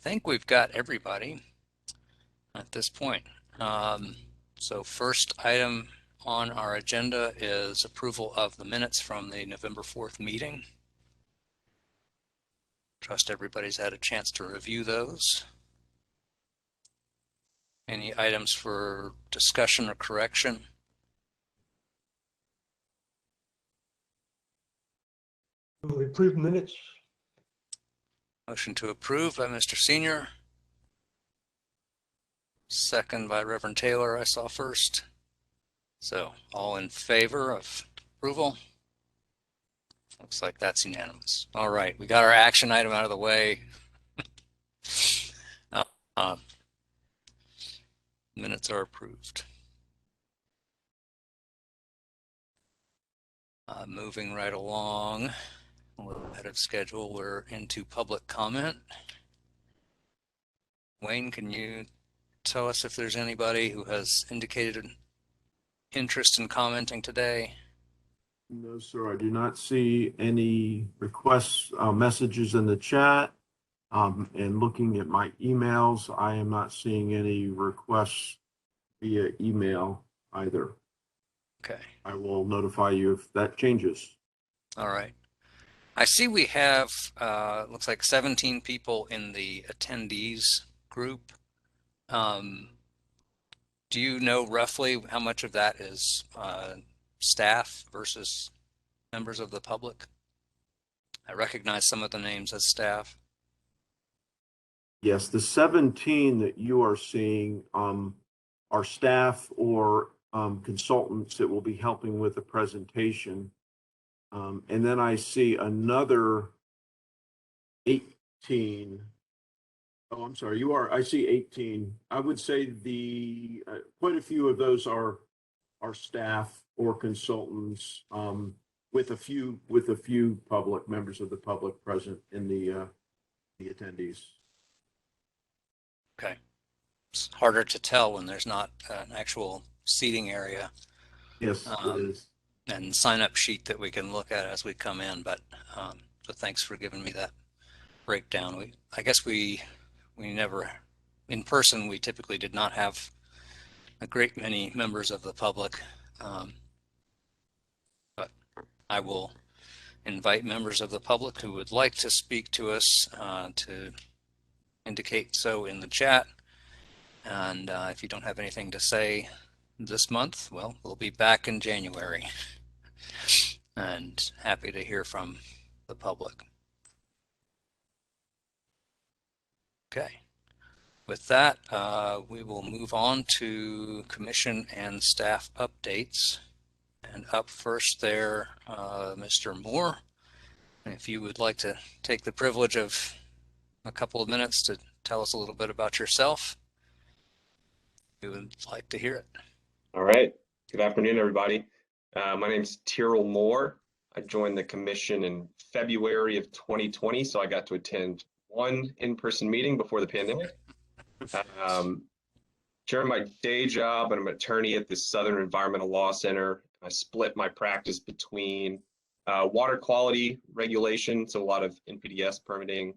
think we've got everybody at this point. So first item on our agenda is approval of the minutes from the November 4th meeting. Trust everybody's had a chance to review those. Any items for discussion or correction? We approve minutes. Motion to approve by Mr. Senior. Second by Reverend Taylor, I saw first. So all in favor of approval? Looks like that's unanimous. All right, we got our action item out of the way. Minutes are approved. Moving right along, a little ahead of schedule, we're into public comment. Wayne, can you tell us if there's anybody who has indicated an interest in commenting today? No, sir, I do not see any requests, messages in the chat. And looking at my emails, I am not seeing any requests via email either. Okay. I will notify you if that changes. All right. I see we have, looks like 17 people in the attendees group. Do you know roughly how much of that is staff versus members of the public? I recognize some of the names as staff. Yes, the 17 that you are seeing are staff or consultants that will be helping with the presentation. And then I see another 18. Oh, I'm sorry. I see 18. I would say quite a few of those are staff or consultants, with a few public members of the public present in the attendees. Okay. It's harder to tell when there's not an actual seating area. Yes, it is. And sign-up sheet that we can look at as we come in. But so thanks for giving me that breakdown. I guess we never, in person, we typically did not have a great many members of the public. But I will invite members of the public who would like to speak to us to indicate so in the chat. And if you don't have anything to say this month, well, we'll be back in January. And happy to hear from the public. Okay. With that, we will move on to commission and staff updates. And up first there, Mr. Moore, if you would like to take the privilege of a couple of minutes to tell us a little bit about yourself, we would like to hear it. All right. Good afternoon, everybody. My name is Tyrell Moore. I joined the commission in February of 2020, so I got to attend one in-person meeting before the pandemic. During my day job, I'm an attorney at the Southern Environmental Law Center. I split my practice between water quality regulation, so a lot of NPDES permitting,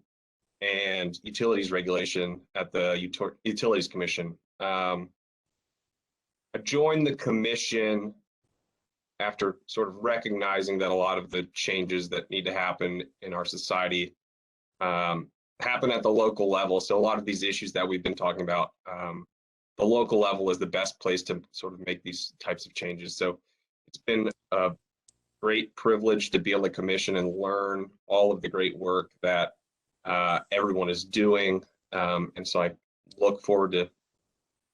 and utilities regulation at the Utilities Commission. I joined the commission after sort of recognizing that a lot of the changes that need to happen in our society happen at the local level. So a lot of these issues that we've been talking about, the local level is the best place to sort of make these types of changes. So it's been a great privilege to be on the commission and learn all of the great work that everyone is doing. And so I look forward to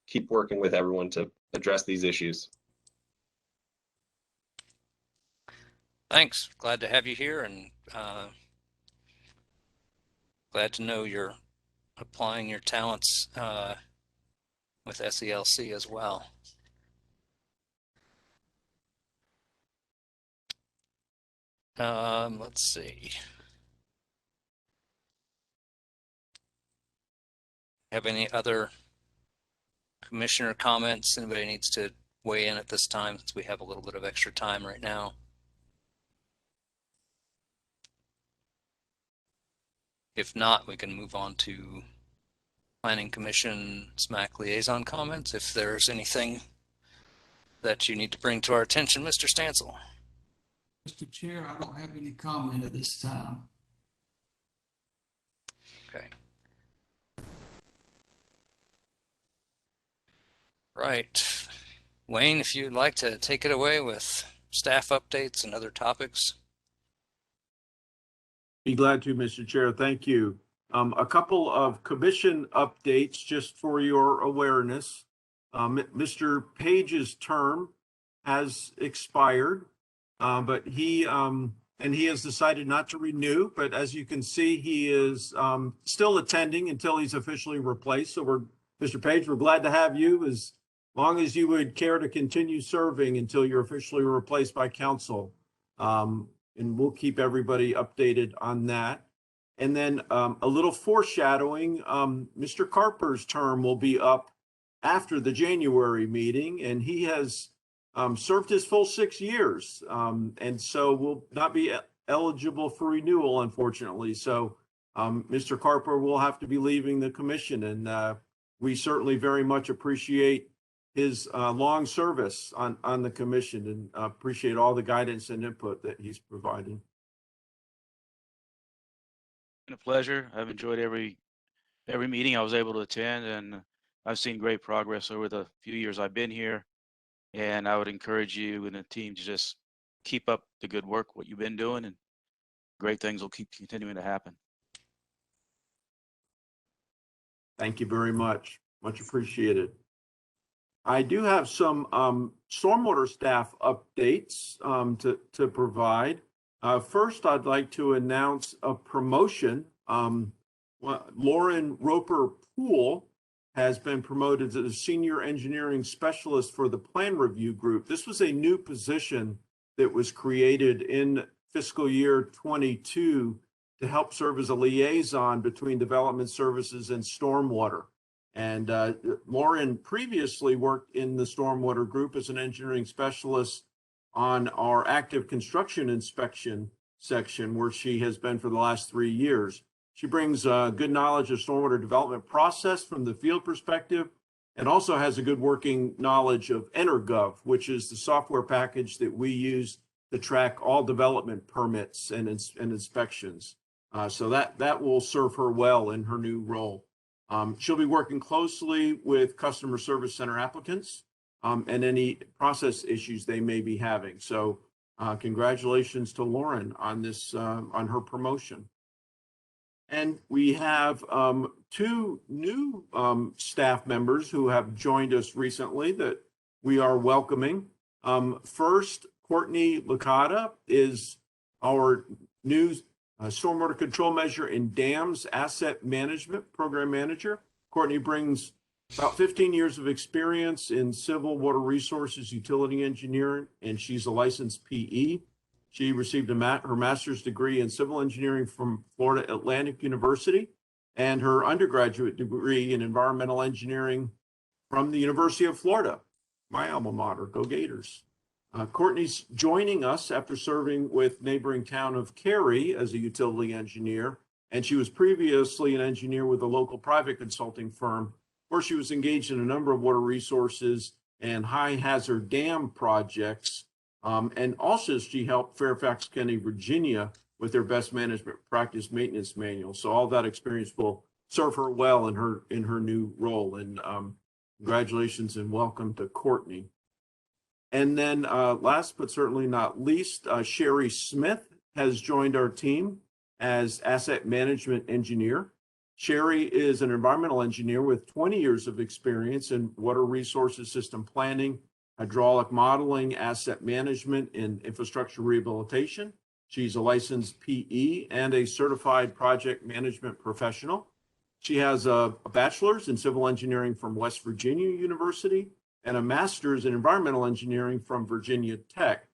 keep working with everyone to address these issues. Thanks. Glad to have you here, and glad to know you're applying your talents with SELC as well. Let's see. Have any other commissioner comments? Anybody needs to weigh in at this time, since we have a little bit of extra time right now? If not, we can move on to Planning Commission SMAC liaison comments. If there's anything that you need to bring to our attention, Mr. Stansel. Mr. Chair, I don't have any comment at this time. Okay. Right. Wayne, if you'd like to take it away with staff updates and other topics. Be glad to, Mr. Chair. Thank you. A couple of commission updates just for your awareness. Mr. Page's term has expired, but he has decided not to renew. But as you can see, he is still attending until he's officially replaced. So Mr. Page, we're glad to have you as long as you would care to continue serving until you're officially replaced by council. And we'll keep everybody updated on that. And then a little foreshadowing, Mr. Carper's term will be up after the January meeting, and he has served his full 6 years, and so will not be eligible for renewal, unfortunately. So Mr. Carper will have to be leaving the commission, and we certainly very much appreciate his long service on the commission, and appreciate all the guidance and input that he's providing. Been a pleasure. I've enjoyed every meeting I was able to attend, and I've seen great progress over the few years I've been here. And I would encourage you and the team to just keep up the good work, what you've been doing, and great things will keep continuing to happen. Thank you very much. Much appreciated. I do have some stormwater staff updates to provide. First, I'd like to announce a promotion. Lauren Roper Poole has been promoted to the Senior Engineering Specialist for the Plan Review Group. This was a new position that was created in fiscal year 22 to help serve as a liaison between development services and stormwater. And Lauren previously worked in the stormwater group as an engineering specialist on our active construction inspection section, where she has been for the last 3 years. She brings good knowledge of stormwater development process from the field perspective, and also has a good working knowledge of EnerGov, which is the software package that we use to track all development permits and inspections. So that will serve her well in her new role. She'll be working closely with customer service center applicants and any process issues they may be having. So congratulations to Lauren on this, on her promotion. And we have 2 new staff members who have joined us recently that we are welcoming. First, Courtney Licata is our new stormwater control measure and dams asset management program manager. Courtney brings about 15 years of experience in civil water resources utility engineering, and she's a licensed PE. She received her master's degree in civil engineering from Florida Atlantic University and her undergraduate degree in environmental engineering from the University of Florida, my alma mater. Go Gators. Courtney's joining us after serving with neighboring town of Cary as a utility engineer, and she was previously an engineer with a local private consulting firm where she was engaged in a number of water resources and high hazard dam projects. And also she helped Fairfax County, Virginia with their best management practice maintenance manual. So all that experience will serve her well in her new role. And congratulations and welcome to Courtney. And then last but certainly not least, Sherry Smith has joined our team as asset management engineer. Sherry is an environmental engineer with 20 years of experience in water resources system planning, hydraulic modeling, asset management, and infrastructure rehabilitation. She's a licensed PE and a certified project management professional. She has a bachelor's in civil engineering from West Virginia University and a master's in environmental engineering from Virginia Tech.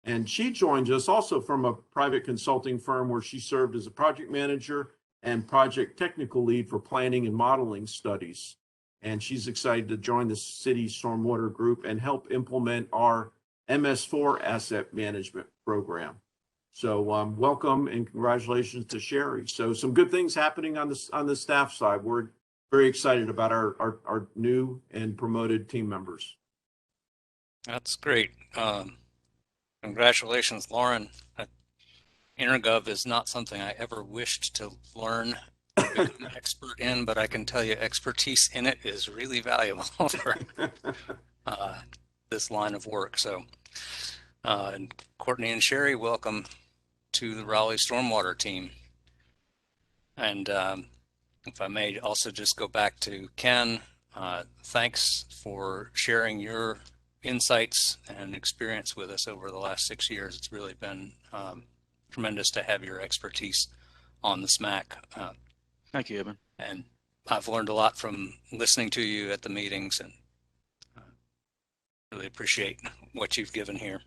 And she joins us also from a private consulting firm where she served as a project manager and project technical lead for planning and modeling studies. And she's excited to join the city stormwater group and help implement our MS4 asset management program. So welcome and congratulations to Sherry. So some good things happening on the staff side. We're very excited about our new and promoted team members. That's great. Congratulations, Lauren. Intergov is not something I ever wished to learn or become an expert in, but I can tell you expertise in it is really valuable for this line of work. So, and Courtney and Sherry, welcome to the Raleigh Stormwater team. And if I may also just go back to Ken, thanks for sharing your insights and experience with us over the last 6 years. It's really been tremendous to have your expertise on the SMAC. Thank you, Evan. And I've learned a lot from listening to you at the meetings, and really appreciate what you've given here.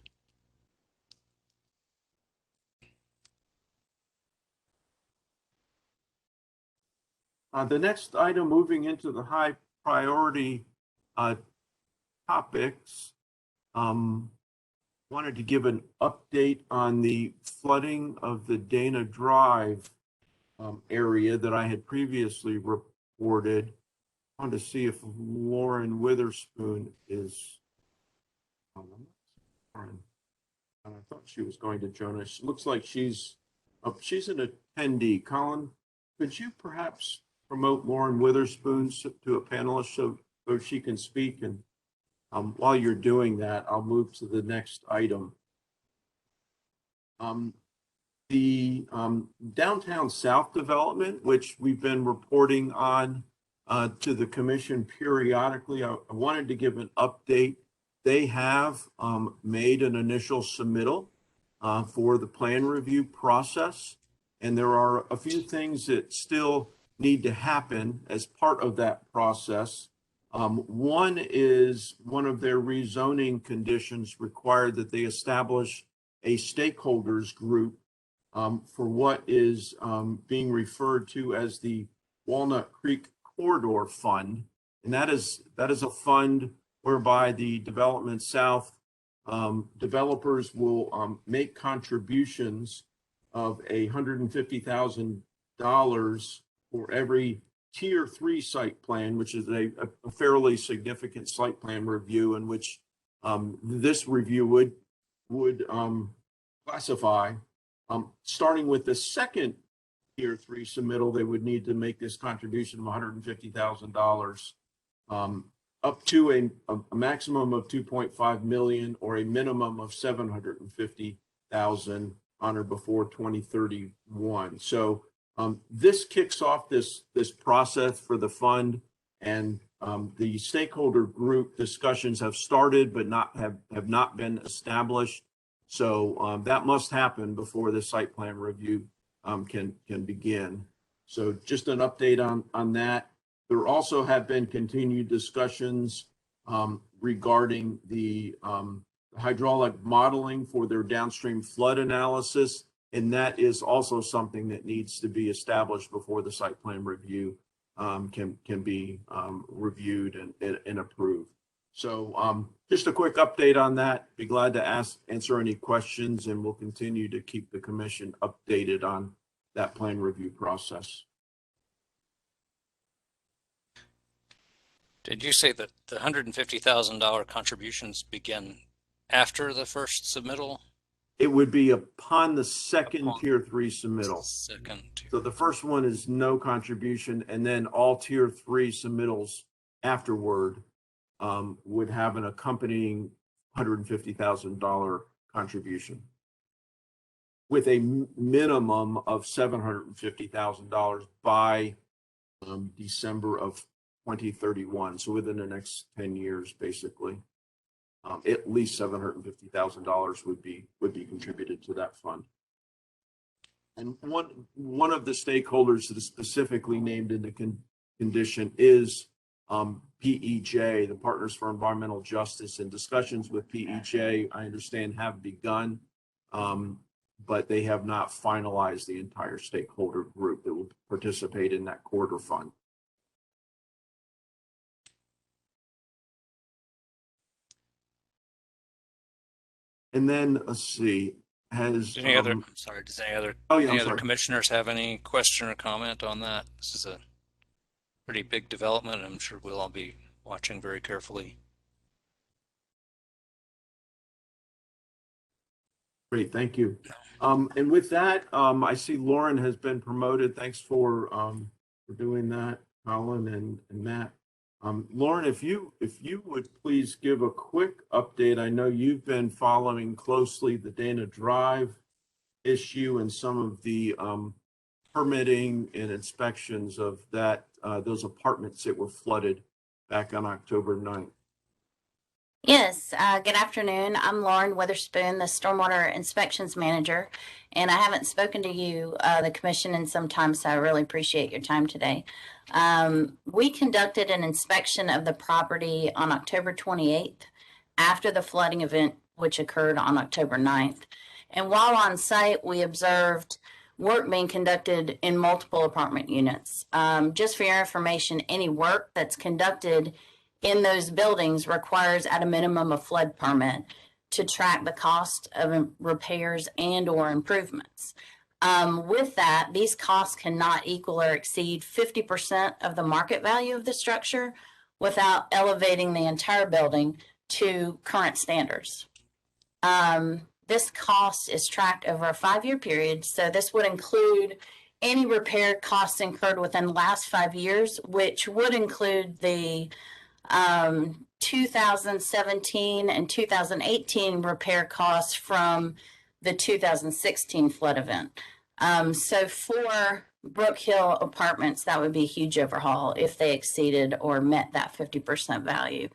The next item, moving into the high priority topics, wanted to give an update on the flooding of the Dana Drive area that I had previously reported. I wanted to see if Lauren Witherspoon is. Lauren. I thought she was going to join us. Looks like she's an attendee. Colin, could you perhaps promote Lauren Witherspoon to a panelist so she can speak? And while you're doing that, I'll move to the next item. The downtown south development, which we've been reporting on to the commission periodically, I wanted to give an update. They have made an initial submittal for the plan review process, and there are a few things that still need to happen as part of that process. One is one of their rezoning conditions required that they establish a stakeholders group for what is being referred to as the Walnut Creek Corridor Fund. And that is a fund whereby the Development South developers will make contributions of $150,000 for every Tier 3 site plan, which is a fairly significant site plan review, in which this review would classify. Starting with the second Tier 3 submittal, they would need to make this contribution of $150,000 up to a maximum of 2.5 million or a minimum of 750,000 on or before 2031. So this kicks off this process for the fund, and the stakeholder group discussions have started but have not been established. So that must happen before the site plan review can begin. So just an update on that. There also have been continued discussions regarding the hydraulic modeling for their downstream flood analysis, and that is also something that needs to be established before the site plan review can be reviewed and approved. So just a quick update on that. Be glad to answer any questions, and we'll continue to keep the commission updated on that plan review process. Did you say that the $150,000 contributions begin after the first submittal? It would be upon the second Tier 3 submittal. Second tier. So the first one is no contribution, and then all Tier 3 submittals afterward would have an accompanying $150,000 contribution, with a minimum of $750,000 by December of 2031. So within the next 10 years, basically, at least $750,000 would be contributed to that fund. And one of the stakeholders that is specifically named in the condition is PEJ, the Partners for Environmental Justice. And discussions with PEJ, I understand, have begun, but they have not finalized the entire stakeholder group that will participate in that corridor fund. And then let's see, Does any other oh, yeah, any other commissioners have any question or comment on that? This is a pretty big development. I'm sure we'll all be watching very carefully. Great, thank you. And with that, I see Lauren has been promoted. Thanks for doing that, Colin and Matt. Lauren, if you would please give a quick update. I know you've been following closely the Dana Drive issue and some of the permitting and inspections of that those apartments that were flooded back on October 9th. Yes, good afternoon. I'm Lauren Witherspoon, the Stormwater Inspections Manager, and I haven't spoken to you, the Commission, in some time, so I really appreciate your time today. We conducted an inspection of the property on October 28th after the flooding event, which occurred on October 9th. And while on site, we observed work being conducted in multiple apartment units. Just for your information, any work that's conducted in those buildings requires at a minimum a flood permit to track the cost of repairs and or improvements. With that, these costs cannot equal or exceed 50% of the market value of the structure without elevating the entire building to current standards. This cost is tracked over a 5-year period, so this would include any repair costs incurred within the last 5 years, which would include the 2017 and 2018 repair costs from the 2016 flood event. So for Brook Hill Apartments, that would be a huge overhaul if they exceeded or met that 50% value.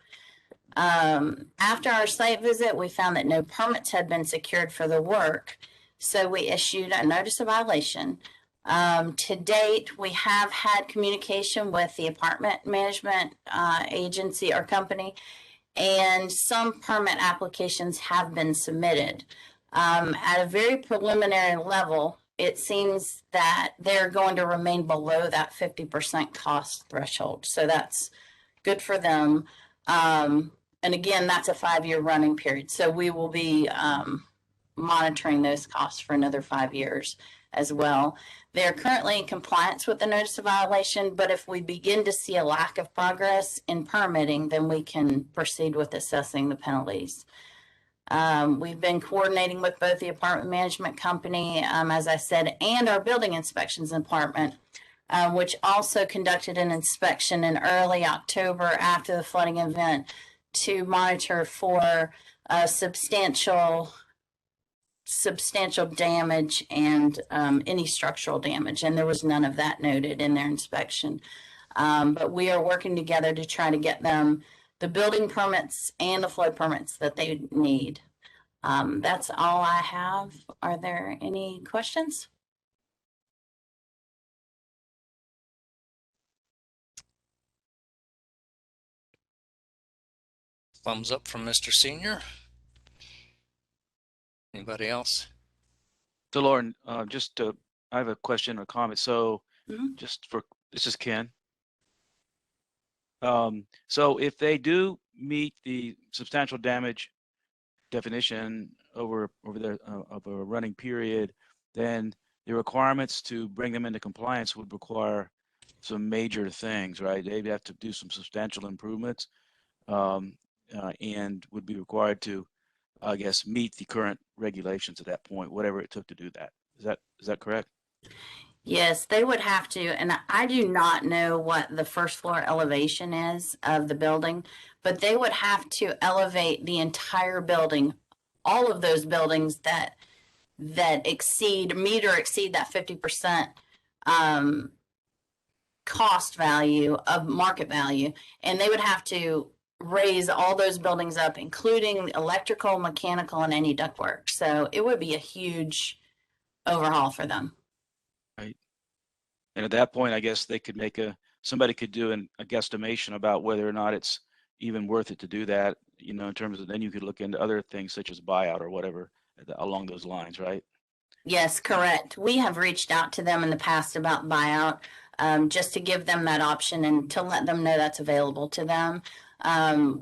After our site visit, we found that no permits had been secured for the work, so we issued a notice of violation. To date, we have had communication with the apartment management agency or company, and some permit applications have been submitted. At a very preliminary level, it seems that they're going to remain below that 50% cost threshold, so that's good for them. And again, that's a 5-year running period, so we will be monitoring those costs for another 5 years as well. They're currently in compliance with the notice of violation, but if we begin to see a lack of progress in permitting, then we can proceed with assessing the penalties. We've been coordinating with both the apartment management company, as I said, and our building inspections department, which also conducted an inspection in early October after the flooding event to monitor for substantial damage and any structural damage, and there was none of that noted in their inspection. But we are working together to try to get them the building permits and the flood permits that they need. That's all I have. Are there any questions? Thumbs up from Mr. Senior. Anybody else? So Lauren, I have a question or comment. So Mhm. this is Ken. So if they do meet the substantial damage definition over the of a running period, then the requirements to bring them into compliance would require some major things, right? They'd have to do some substantial improvements, and would be required to, I guess, meet the current regulations at that point, whatever it took to do that. Is that correct? Yes, they would have to, and I do not know what the first floor elevation is of the building, but they would have to elevate the entire building, all of those buildings that exceed that 50% cost value of market value, and they would have to raise all those buildings up, including electrical, mechanical, and any ductwork. So it would be a huge overhaul for them. And at that point, I guess they could somebody could do a guesstimation about whether or not it's even worth it to do that, in terms of, then you could look into other things such as buyout or whatever along those lines, right? Yes, correct. We have reached out to them in the past about buyout, just to give them that option and to let them know that's available to them.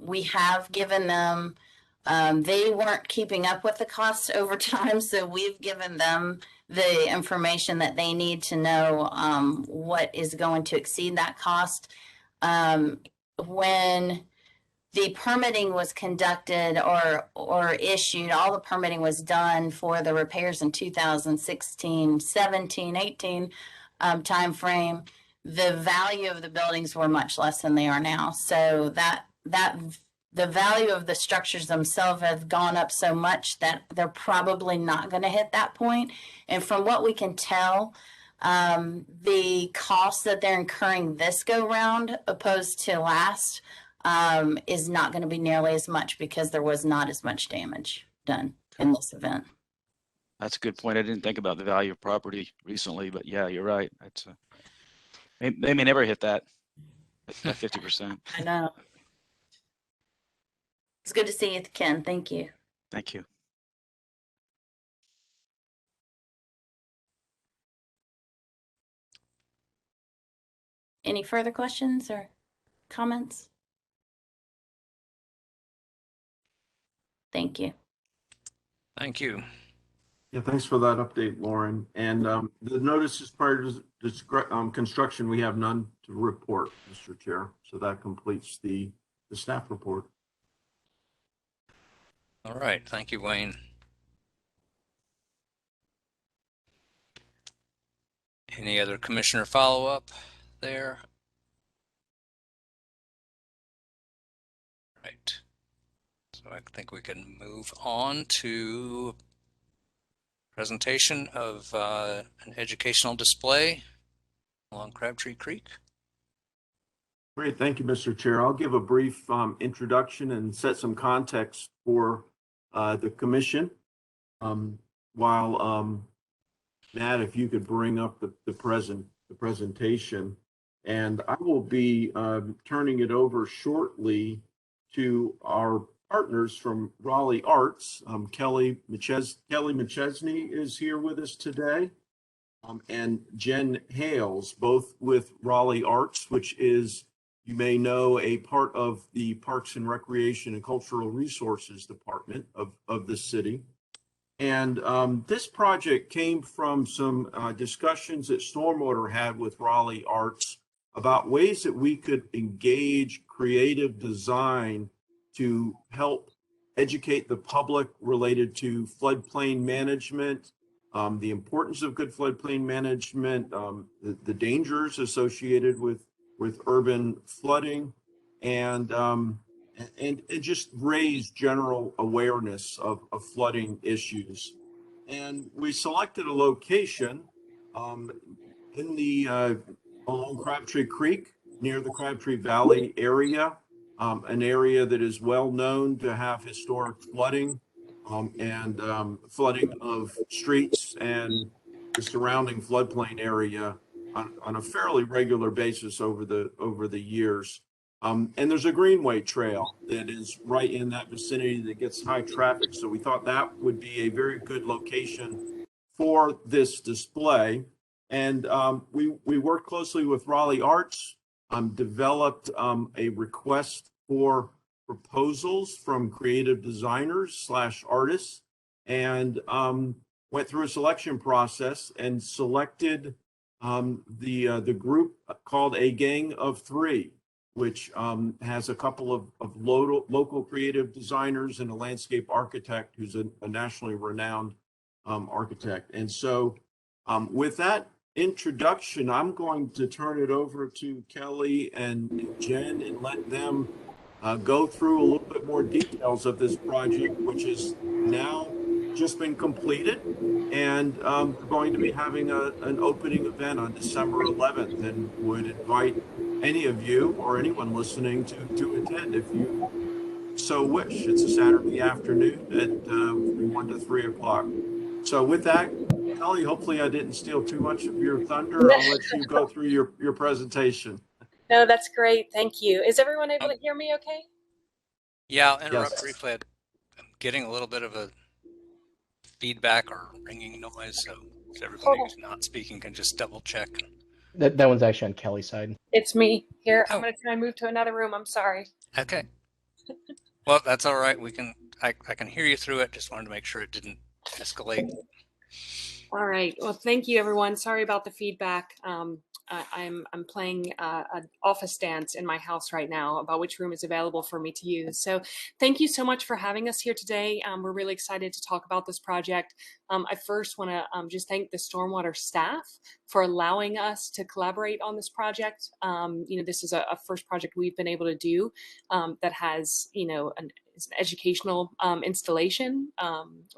We have given them, they weren't keeping up with the costs over time, so we've given them the information that they need to know what is going to exceed that cost. When the permitting was conducted or issued, all the permitting was done for the repairs in 2016, 17, 18 timeframe. The value of the buildings were much less than they are now. So that the value of the structures themselves have gone up so much that they're probably not going to hit that point. And from what we can tell, the cost that they're incurring this go round opposed to last is not going to be nearly as much because there was not as much damage done in this event. That's a good point. I didn't think about the value of property recently, but yeah, you're right. That's they may never hit that 50%. I know. It's good to see you, Ken. Thank you. Thank you. Any further questions or comments? Thank you. Thank you. Yeah, thanks for that update, Lauren. And the notices prior to construction, we have none to report, Mr. Chair. So that completes the staff report. All right. Thank you, Wayne. Any other commissioner follow-up there? Right. So I think we can move on to presentation of an educational display along Crabtree Creek. Great, thank you, Mr. Chair. I'll give a brief introduction and set some context for the commission. While Matt, if you could bring up the presentation, and I will be turning it over shortly to our partners from Raleigh Arts. Kelly McChesney is here with us today, and Jen Hales, both with Raleigh Arts, which is, you may know, a part of the Parks and Recreation and Cultural Resources Department of the city. And this project came from some discussions that Stormwater had with Raleigh Arts about ways that we could engage creative design to help educate the public related to floodplain management, the importance of good floodplain management, the dangers associated with urban flooding, and just raise general awareness of flooding issues. And we selected a location in the along Crabtree Creek near the Crabtree Valley area, an area that is well known to have historic flooding and flooding of streets and the surrounding floodplain area on a fairly regular basis over the years. And there's a greenway trail that is right in that vicinity that gets high traffic. So we thought that would be a very good location for this display. And we worked closely with Raleigh Arts, developed a request for proposals from creative designers / artists, and went through a selection process and selected the group called A Gang of Three, which has a couple of local creative designers and a landscape architect who's a nationally renowned architect. And so with that introduction, I'm going to turn it over to Kelly and Jen and let them go through a little bit more details of this project, which is now just been completed. And we're going to be having an opening event on December 11th, and would invite any of you or anyone listening to attend if you so wish. It's a Saturday afternoon at from 1 to 3 o'clock. So with that, Kelly, hopefully I didn't steal too much of your thunder. I'll let you go through your presentation. No, that's great. Thank you. Is everyone able to hear me okay? Yeah, I'll interrupt Yes. briefly. I'm getting a little bit of a feedback or ringing noise, so if everybody who's not speaking can just double check. That one's actually on Kelly's side. It's me here. Oh. I'm going to try and move to another room. I'm sorry. Okay. Well, that's all right. I can hear you through it. Just wanted to make sure it didn't escalate. All right. Well, thank you, everyone. Sorry about the feedback. I'm playing an office dance in my house right now about which room is available for me to use. So thank you so much for having us here today. We're really excited to talk about this project. I first want to just thank the Stormwater staff for allowing us to collaborate on this project. This is a first project we've been able to do that has, an educational installation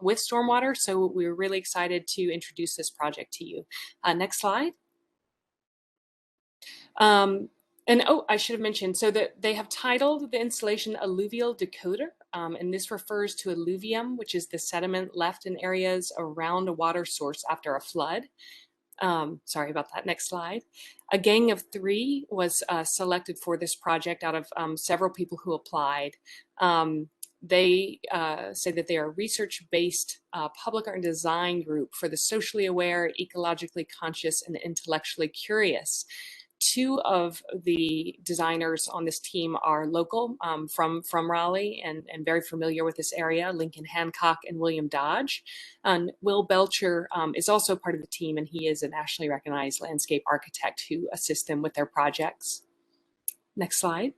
with stormwater. So we're really excited to introduce this project to you. Next slide. I should have mentioned, so that they have titled the installation Alluvial Decoder, and this refers to alluvium, which is the sediment left in areas around a water source after a flood. Sorry about that. Next slide. A gang of 3 was selected for this project out of several people who applied. They say that they are a research-based public art and design group for the socially aware, ecologically conscious, and intellectually curious. 2 of the designers on this team are local from Raleigh and very familiar with this area, Lincoln Hancock and William Dodge. And Will Belcher is also part of the team, and he is a nationally recognized landscape architect who assists them with their projects. Next slide.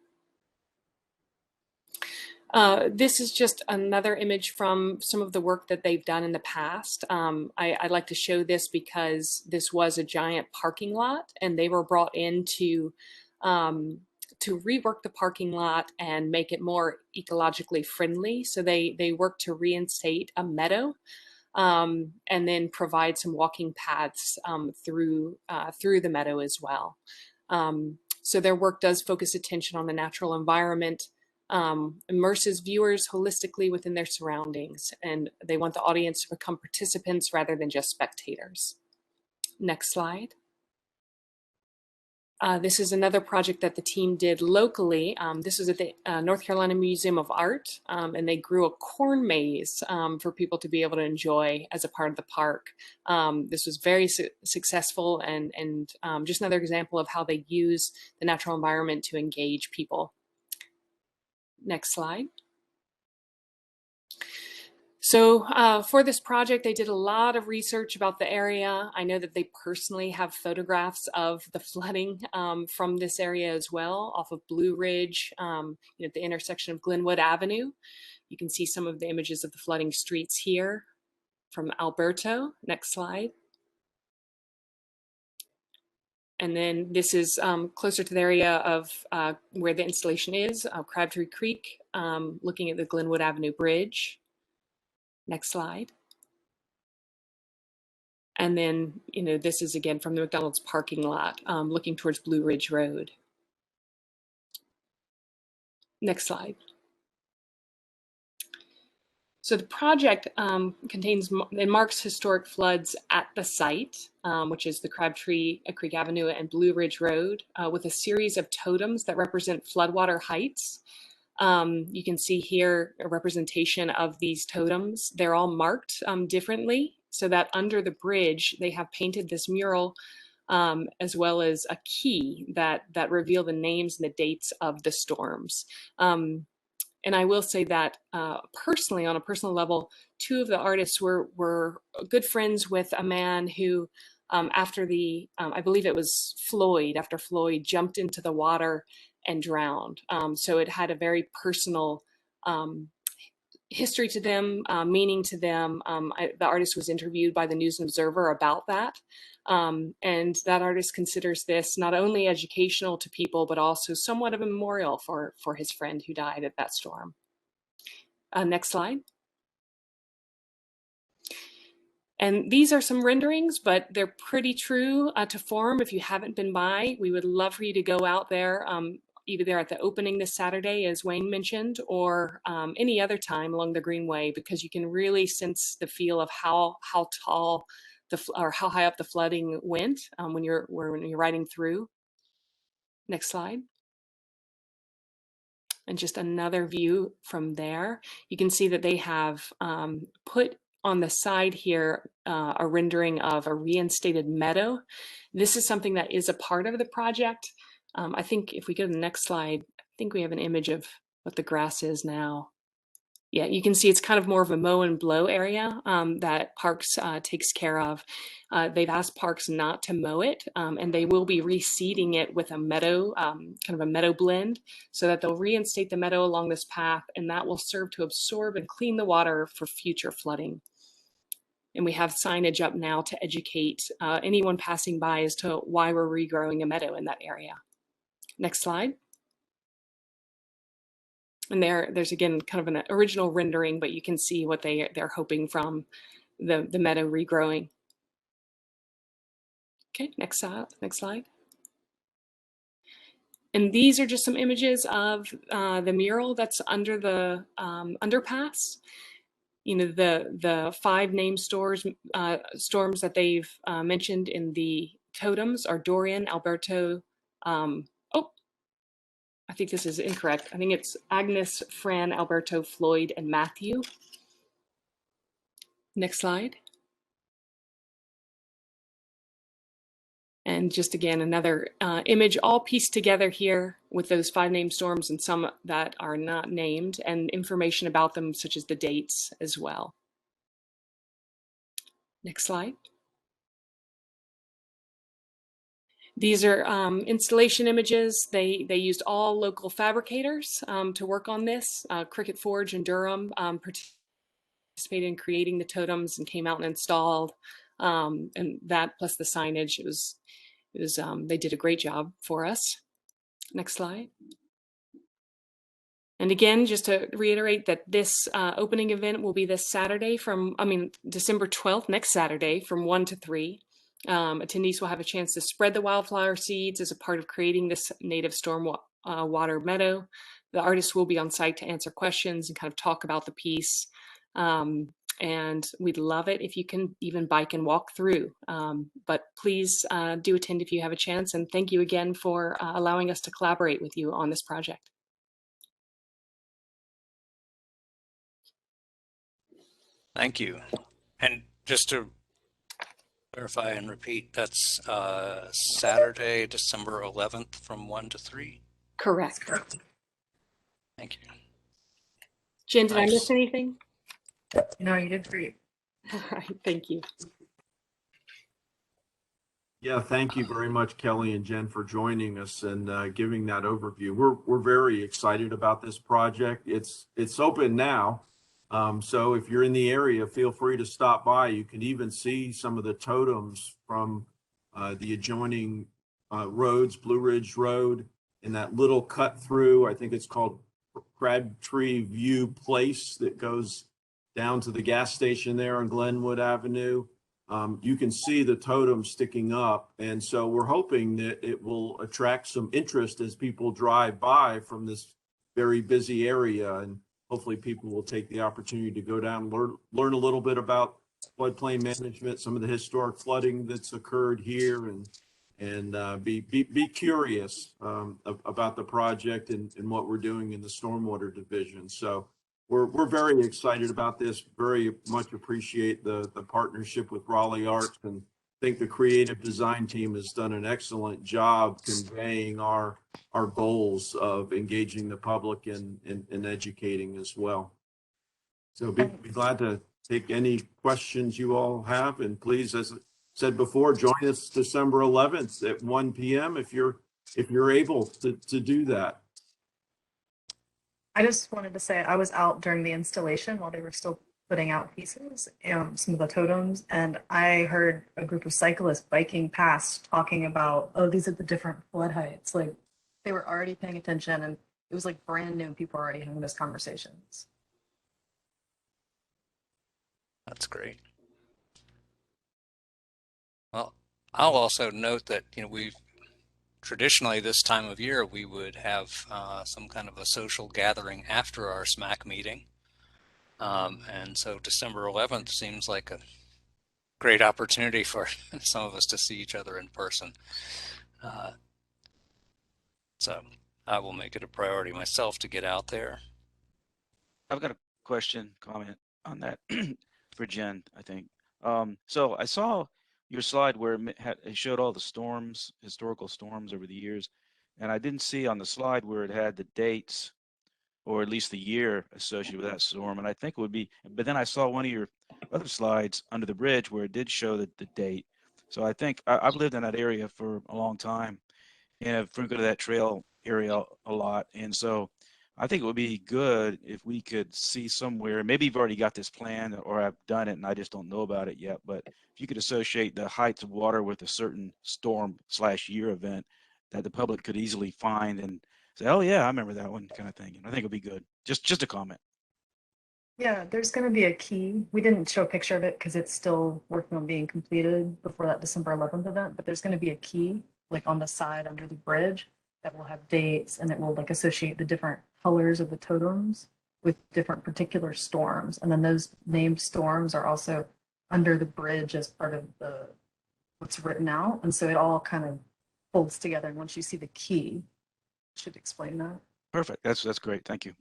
This is just another image from some of the work that they've done in the past. I'd like to show this because this was a giant parking lot, and they were brought in to rework the parking lot and make it more ecologically friendly. So they worked to reinstate a meadow and then provide some walking paths through the meadow as well. So their work does focus attention on the natural environment, immerses viewers holistically within their surroundings, and they want the audience to become participants rather than just spectators. Next slide. This is another project that the team did locally. This was at the North Carolina Museum of Art, and they grew a corn maze for people to be able to enjoy as a part of the park. This was very successful and just another example of how they use the natural environment to engage people. Next slide. So for this project, they did a lot of research about the area. I know that they personally have photographs of the flooding from this area as well, off of Blue Ridge, at the intersection of Glenwood Avenue. You can see some of the images of the flooding streets here from Alberto. Next slide. And then this is closer to the area of where the installation is, Crabtree Creek, looking at the Glenwood Avenue Bridge. Next slide. And then, this is again from the McDonald's parking lot, looking towards Blue Ridge Road. Next slide. So the project it marks historic floods at the site, which is the Crabtree Creek Avenue and Blue Ridge Road, with a series of totems that represent floodwater heights. You can see here a representation of these totems. They're all marked differently, so that under the bridge, they have painted this mural as well as a key that reveal the names and the dates of the storms. And I will say that personally, on a personal level, 2 of the artists were good friends with a man who, after I believe it was Floyd, after Floyd jumped into the water and drowned. So it had a very personal history to them, meaning to them. The artist was interviewed by the News and Observer about that. And that artist considers this not only educational to people, but also somewhat of a memorial for his friend who died at that storm. Next slide. And these are some renderings, but they're pretty true to form. If you haven't been by, we would love for you to go out there, either there at the opening this Saturday, as Wayne mentioned, or any other time along the Greenway, because you can really sense the feel of how tall or how high up the flooding went when you're riding through. Next slide. And just another view from there. You can see that they have put on the side here a rendering of a reinstated meadow. This is something that is a part of the project. I think if we go to the next slide, I think we have an image of what the grass is now. Yeah, you can see it's kind of more of a mow and blow area that Parks takes care of. They've asked Parks not to mow it, and they will be reseeding it with a meadow, kind of a meadow blend, so that they'll reinstate the meadow along this path, and that will serve to absorb and clean the water for future flooding. And we have signage up now to educate anyone passing by as to why we're regrowing a meadow in that area. Next slide. And there's again kind of an original rendering, but you can see what they're hoping from the meadow regrowing. Okay, next slide. And these are just some images of the mural that's under the underpass. You know, the 5 named storms that they've mentioned in the totems are Dorian, Alberto. Oh, I think this is incorrect. I think it's Agnes, Fran, Alberto, Floyd, and Matthew. Next slide. And just again, another image all pieced together here with those 5 named storms and some that are not named, and information about them, such as the dates as well. Next slide. These are installation images. They used all local fabricators to work on this. Cricket Forge in Durham participated in creating the totems and came out and installed. And that plus the signage, they did a great job for us. Next slide. And again, just to reiterate that this opening event will be this Saturday December 12th, next Saturday from 1 to 3. Attendees will have a chance to spread the wildflower seeds as a part of creating this native storm water meadow. The artists will be on site to answer questions and kind of talk about the piece. And we'd love it if you can even bike and walk through. But please do attend if you have a chance. And thank you again for allowing us to collaborate with you on this project. Thank you. And just to clarify and repeat, that's Saturday, December 11th from 1 to 3? Correct. Thank you. Jen, did I miss anything? No, you did great. All right, thank you. Yeah, thank you very much, Kelly and Jen, for joining us and giving that overview. We're very excited about this project. It's open now. So if you're in the area, feel free to stop by. You can even see some of the totems from the adjoining roads, Blue Ridge Road, and that little cut through, I think it's called Crabtree View Place, that goes down to the gas station there on Glenwood Avenue. You can see the totem sticking up. And so we're hoping that it will attract some interest as people drive by from this very busy area. And hopefully people will take the opportunity to go down, learn a little bit about floodplain management, some of the historic flooding that's occurred here, and be curious about the project and what we're doing in the stormwater division. So we're very excited about this, very much appreciate the partnership with Raleigh Arts, and think the creative design team has done an excellent job conveying our goals of engaging the public and educating as well. So be glad to take any questions you all have, and please, as I said before, join us December 11th at 1 p.m. if you're able to do that. I just wanted to say I was out during the installation while they were still putting out pieces, some of the totems, and I heard a group of cyclists biking past talking about, oh, these are the different flood heights. Like, they were already paying attention, and it was like brand new. People were already having those conversations. That's great. Well, I'll also note that, we've traditionally this time of year, we would have some kind of a social gathering after our SMAC meeting. And so December 11th seems like a great opportunity for some of us to see each other in person. So I will make it a priority myself to get out there. I've got a comment on that for Jen, I think. So I saw your slide where it showed all the storms, historical storms over the years, and I didn't see on the slide where it had the dates or at least the year associated with that storm. And I think it would be, but then I saw one of your other slides under the bridge where it did show the date. So I think I've lived in that area for a long time, and I've frequented that trail area a lot. And so I think it would be good if we could see somewhere, maybe you've already got this plan or I've done it and I just don't know about it yet, but if you could associate the heights of water with a certain storm/year event that the public could easily find and say, oh yeah, I remember that one, kind of thing. And I think it'd be good. Just a comment. Yeah, there's going to be a key. We didn't show a picture of it because it's still working on being completed before that December 11th event, but there's going to be a key like on the side under the bridge that will have dates, and it will like associate the different colors of the totems with different particular storms. And then those named storms are also under the bridge as part of the what's written out. And so it all kind of folds together. And once you see the key, it should explain that. Perfect. That's great. Thank you.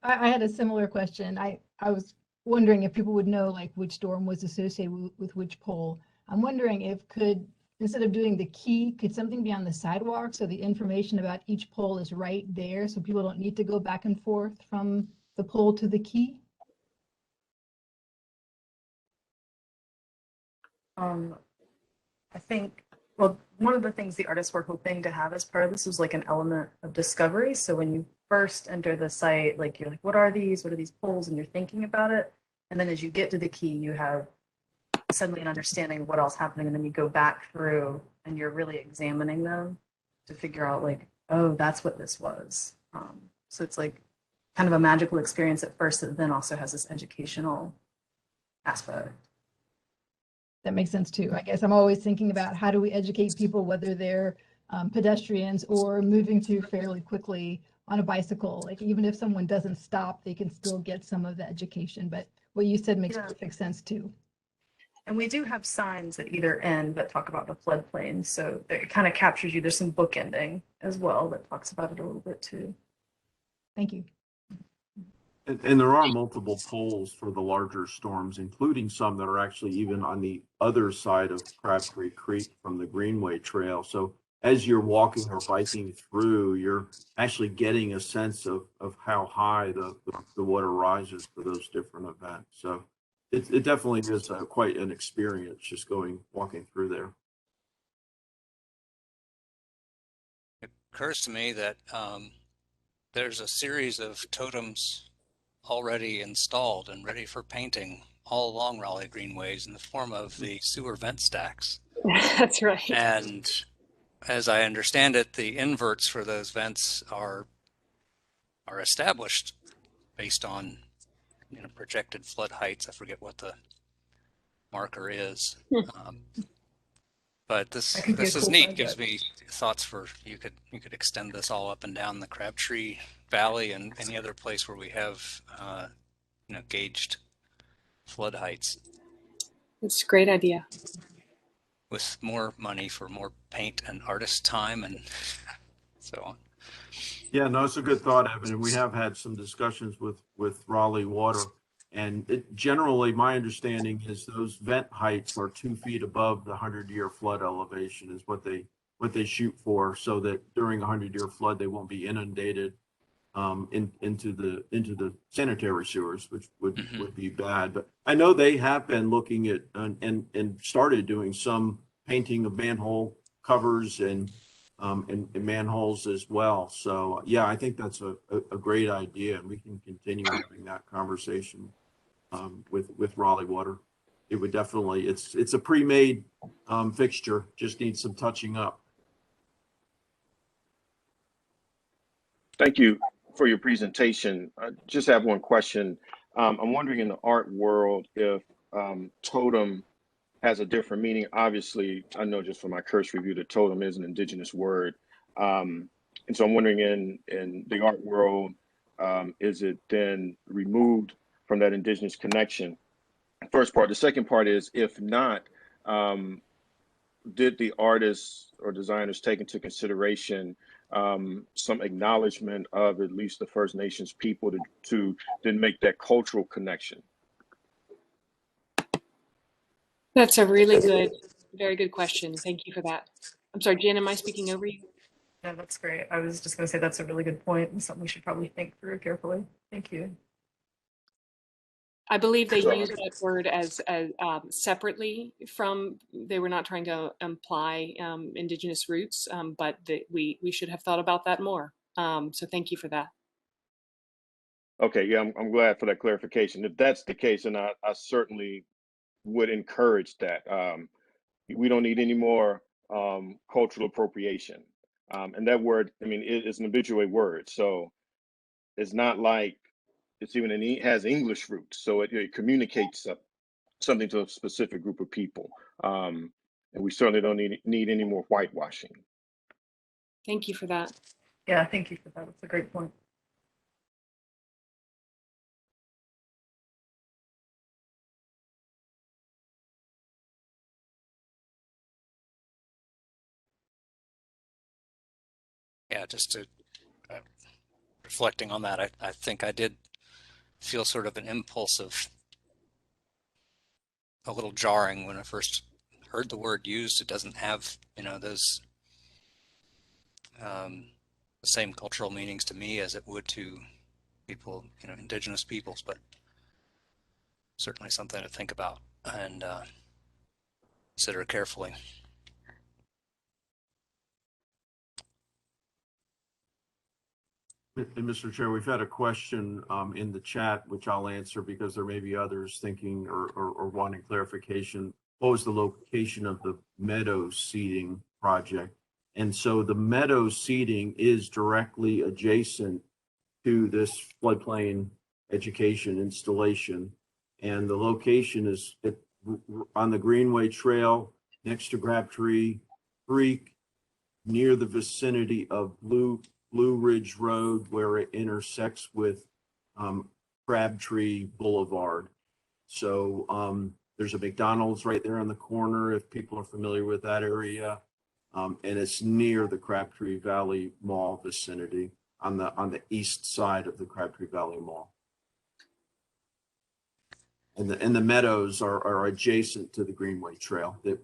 I had a similar question. I was wondering if people would know like which storm was associated with which pole. I'm wondering if instead of doing the key, could something be on the sidewalk so the information about each pole is right there so people don't need to go back and forth from the pole to the key? I think, well, one of the things the artists were hoping to have as part of this was like an element of discovery. So when you first enter the site, like you're like, what are these? What are these poles? And you're thinking about it. And then as you get to the key, you have suddenly an understanding of what else happening. And then you go back through and you're really examining them to figure out like, oh, that's what this was. So it's like kind of a magical experience at first that then also has this educational aspect. That makes sense too. I guess I'm always thinking about how do we educate people, whether they're pedestrians or moving through fairly quickly on a bicycle. Like even if someone doesn't stop, they can still get some of the education. But what you said makes perfect sense too. And we do have signs at either end that talk about the floodplain. So it kind of captures you. There's some bookending as well that talks about it a little bit too. Thank you. And there are multiple poles for the larger storms, including some that are actually even on the other side of Crabtree Creek from the Greenway Trail. So as you're walking or biking through, you're actually getting a sense of how high the water rises for those different events. So it definitely is quite an experience just walking through there. It occurs to me that there's a series of totems already installed and ready for painting all along Raleigh Greenways in the form of the sewer vent stacks. That's right. And as I understand it, the inverts for those vents are established based on projected flood heights. I forget what the marker is. But this is neat. Gives me thoughts for you could extend this all up and down the Crabtree Valley and any other place where we have gauged flood heights. It's a great idea. With more money for more paint and artist time and so on. Yeah, no, it's a good thought, Evan. And we have had some discussions with Raleigh Water. And generally, my understanding is those vent heights are 2 feet above the 100-year flood elevation is what they shoot for, so that during a 100-year flood they won't be inundated into the sanitary sewers, which would be bad. But I know they have been looking at and started doing some painting of manhole covers and manholes as well. So yeah, I think that's a great idea, and we can continue having that conversation with Raleigh Water. It would definitely, it's a pre-made fixture, just needs some touching up. Thank you for your presentation. I just have one question. I'm wondering in the art world if totem has a different meaning. Obviously, I know just from my cursory review that totem is an indigenous word. And so I'm wondering in the art world, is it then removed from that indigenous connection? First part. The second part is, if not, did the artists or designers take into consideration some acknowledgement of at least the First Nations people to then make that cultural connection? That's a really good, very good question. Thank you for that. I'm sorry, Jen, am I speaking over you? Yeah, that's great. I was just going to say that's a really good point and something we should probably think through carefully. Thank you. I believe they So- used that word as separately from, they were not trying to imply indigenous roots, but we should have thought about that more. So thank you for that. Okay, yeah, I'm glad for that clarification. If that's the case, and I certainly would encourage that. We don't need any more cultural appropriation. And that word, I mean, it's an habitual word. So it's not like it's even has English roots. So it communicates something to a specific group of people. And we certainly don't need any more whitewashing. Thank you for that. Yeah, thank you for that. That's a great point. Yeah, just to reflecting on that, I think I did feel sort of an impulse of a little jarring when I first heard the word used. It doesn't have, those the same cultural meanings to me as it would to people, indigenous peoples, but certainly something to think about and consider carefully. And Mr. Chair, we've had a question in the chat, which I'll answer because there may be others thinking or wanting clarification. What was the location of the Meadow seeding project? And so the Meadow seeding is directly adjacent to this floodplain education installation. And the location is on the Greenway Trail next to Crabtree Creek, near the vicinity of Blue Ridge Road, where it intersects with Crabtree Boulevard. So there's a McDonald's right there on the corner, if people are familiar with that area. And it's near the Crabtree Valley Mall vicinity on the east side of the Crabtree Valley Mall. And the meadows are adjacent to the Greenway Trail that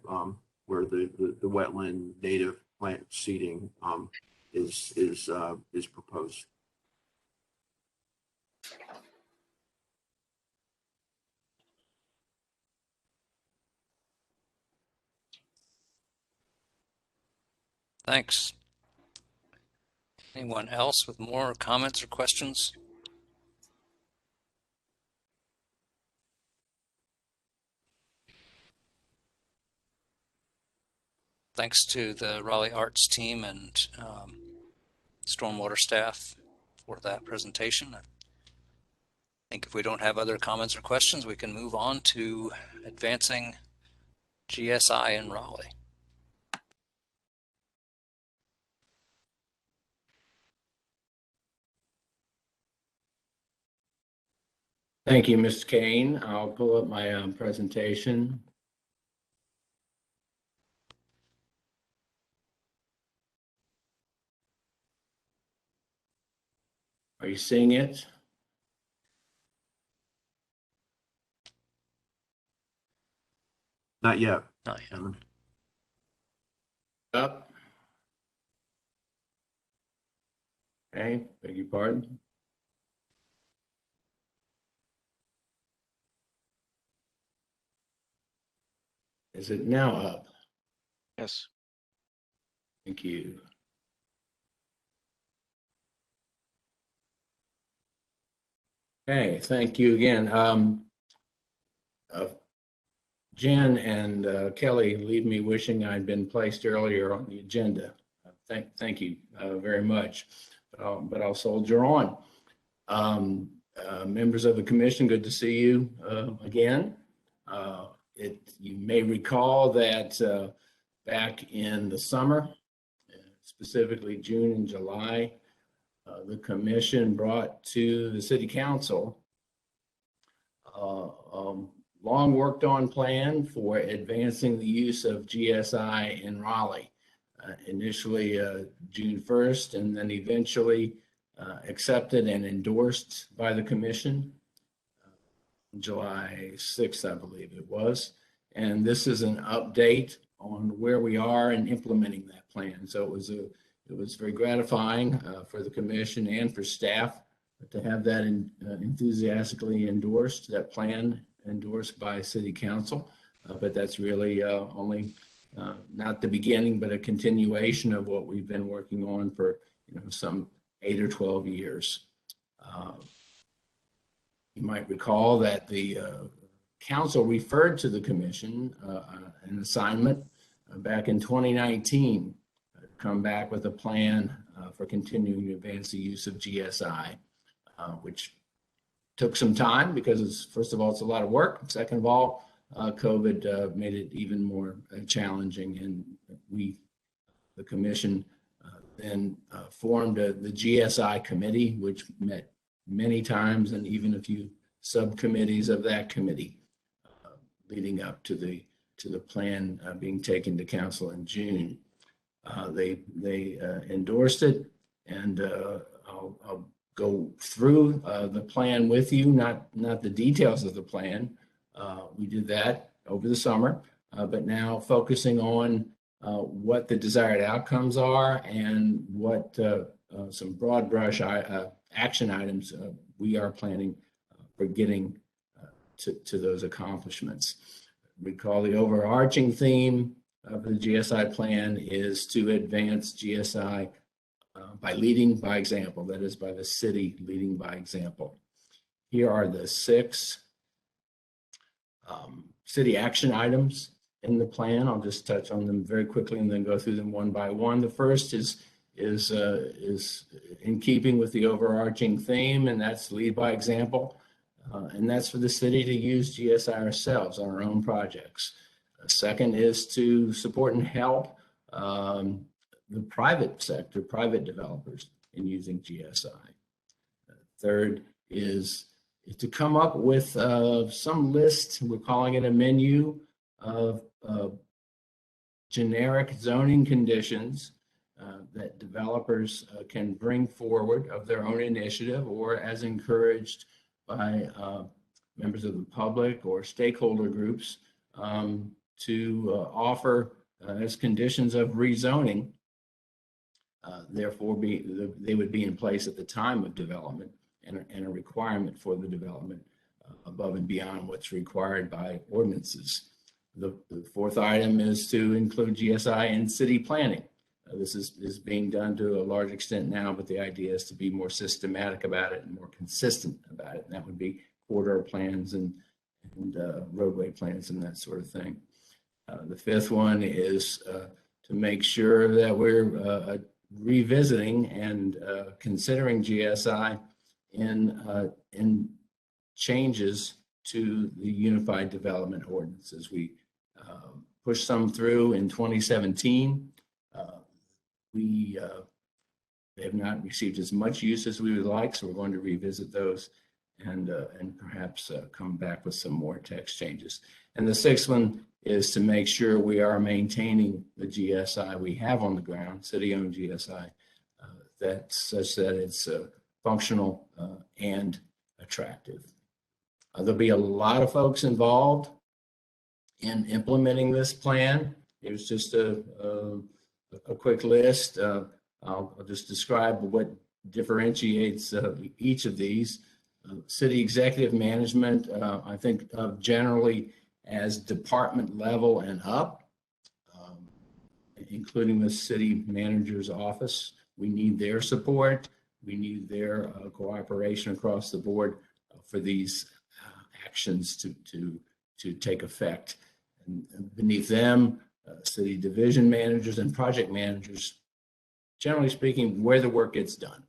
where the wetland native plant seeding is proposed. Thanks. Anyone else with more comments or questions? Thanks to the Raleigh Arts team and Stormwater staff for that presentation. I think if we don't have other comments or questions, we can move on to advancing GSI in Raleigh. Thank you, Mr. Kane. I'll pull up my presentation. Are you seeing it? Not yet. Not yet. Up. Okay, beg your pardon. Is it now up? Yes. Thank you. Okay, thank you again. Jen and Kelly leave me wishing I'd been placed earlier on the agenda. Thank you very much. But I'll soldier on. Members of the commission, good to see you again. You may recall that back in the summer, specifically June and July, the commission brought to the city council long worked on plan for advancing the use of GSI in Raleigh. Initially June 1st, and then eventually accepted and endorsed by the commission July 6th, I believe it was. And this is an update on where we are in implementing that plan. So it it was very gratifying for the commission and for staff to have that enthusiastically endorsed, that plan endorsed by City Council. But that's really only not the beginning, but a continuation of what we've been working on for some 8 or 12 years. You might recall that the council referred to the commission an assignment back in 2019, come back with a plan for continuing to advance the use of GSI, which took some time because it's, first of all, it's a lot of work. Second of all, COVID made it even more challenging, and the commission then formed the GSI committee, which met many times, and even a few subcommittees of that committee, leading up to the plan being taken to council in June. They endorsed it, and I'll go through the plan with you, not the details of the plan. We did that over the summer, but now focusing on what the desired outcomes are and what some broad brush action items we are planning for getting to those accomplishments. Recall the overarching theme of the GSI plan is to advance GSI by leading by example, that is by the city leading by example. Here are the 6 city action items in the plan. I'll just touch on them very quickly and then go through them one by one. The first is in keeping with the overarching theme, and that's lead by example. And that's for the city to use GSI ourselves on our own projects. Second is to support and help the private sector, private developers in using GSI. Third is to come up with some list, we're calling it a menu of generic zoning conditions that developers can bring forward of their own initiative or as encouraged by members of the public or stakeholder groups to offer as conditions of rezoning. Therefore, they would be in place at the time of development and a requirement for the development above and beyond what's required by ordinances. The fourth item is to include GSI in city planning. This is being done to a large extent now, but the idea is to be more systematic about it and more consistent about it. And that would be corridor plans and roadway plans and that sort of thing. The fifth one is to make sure that we're revisiting and considering GSI in changes to the Unified Development Ordinances. We pushed some through in 2017. We have not received as much use as we would like, so we're going to revisit those and perhaps come back with some more text changes. And the sixth one is to make sure we are maintaining the GSI we have on the ground, city-owned GSI, that's such that it's functional and attractive. There'll be a lot of folks involved in implementing this plan. Here's just a quick list. I'll just describe what differentiates each of these. City executive management, I think of generally as department level and up, including the city manager's office. We need their support. We need their cooperation across the board for these actions to take effect. And beneath them, city division managers and project managers, generally speaking, where the work gets done.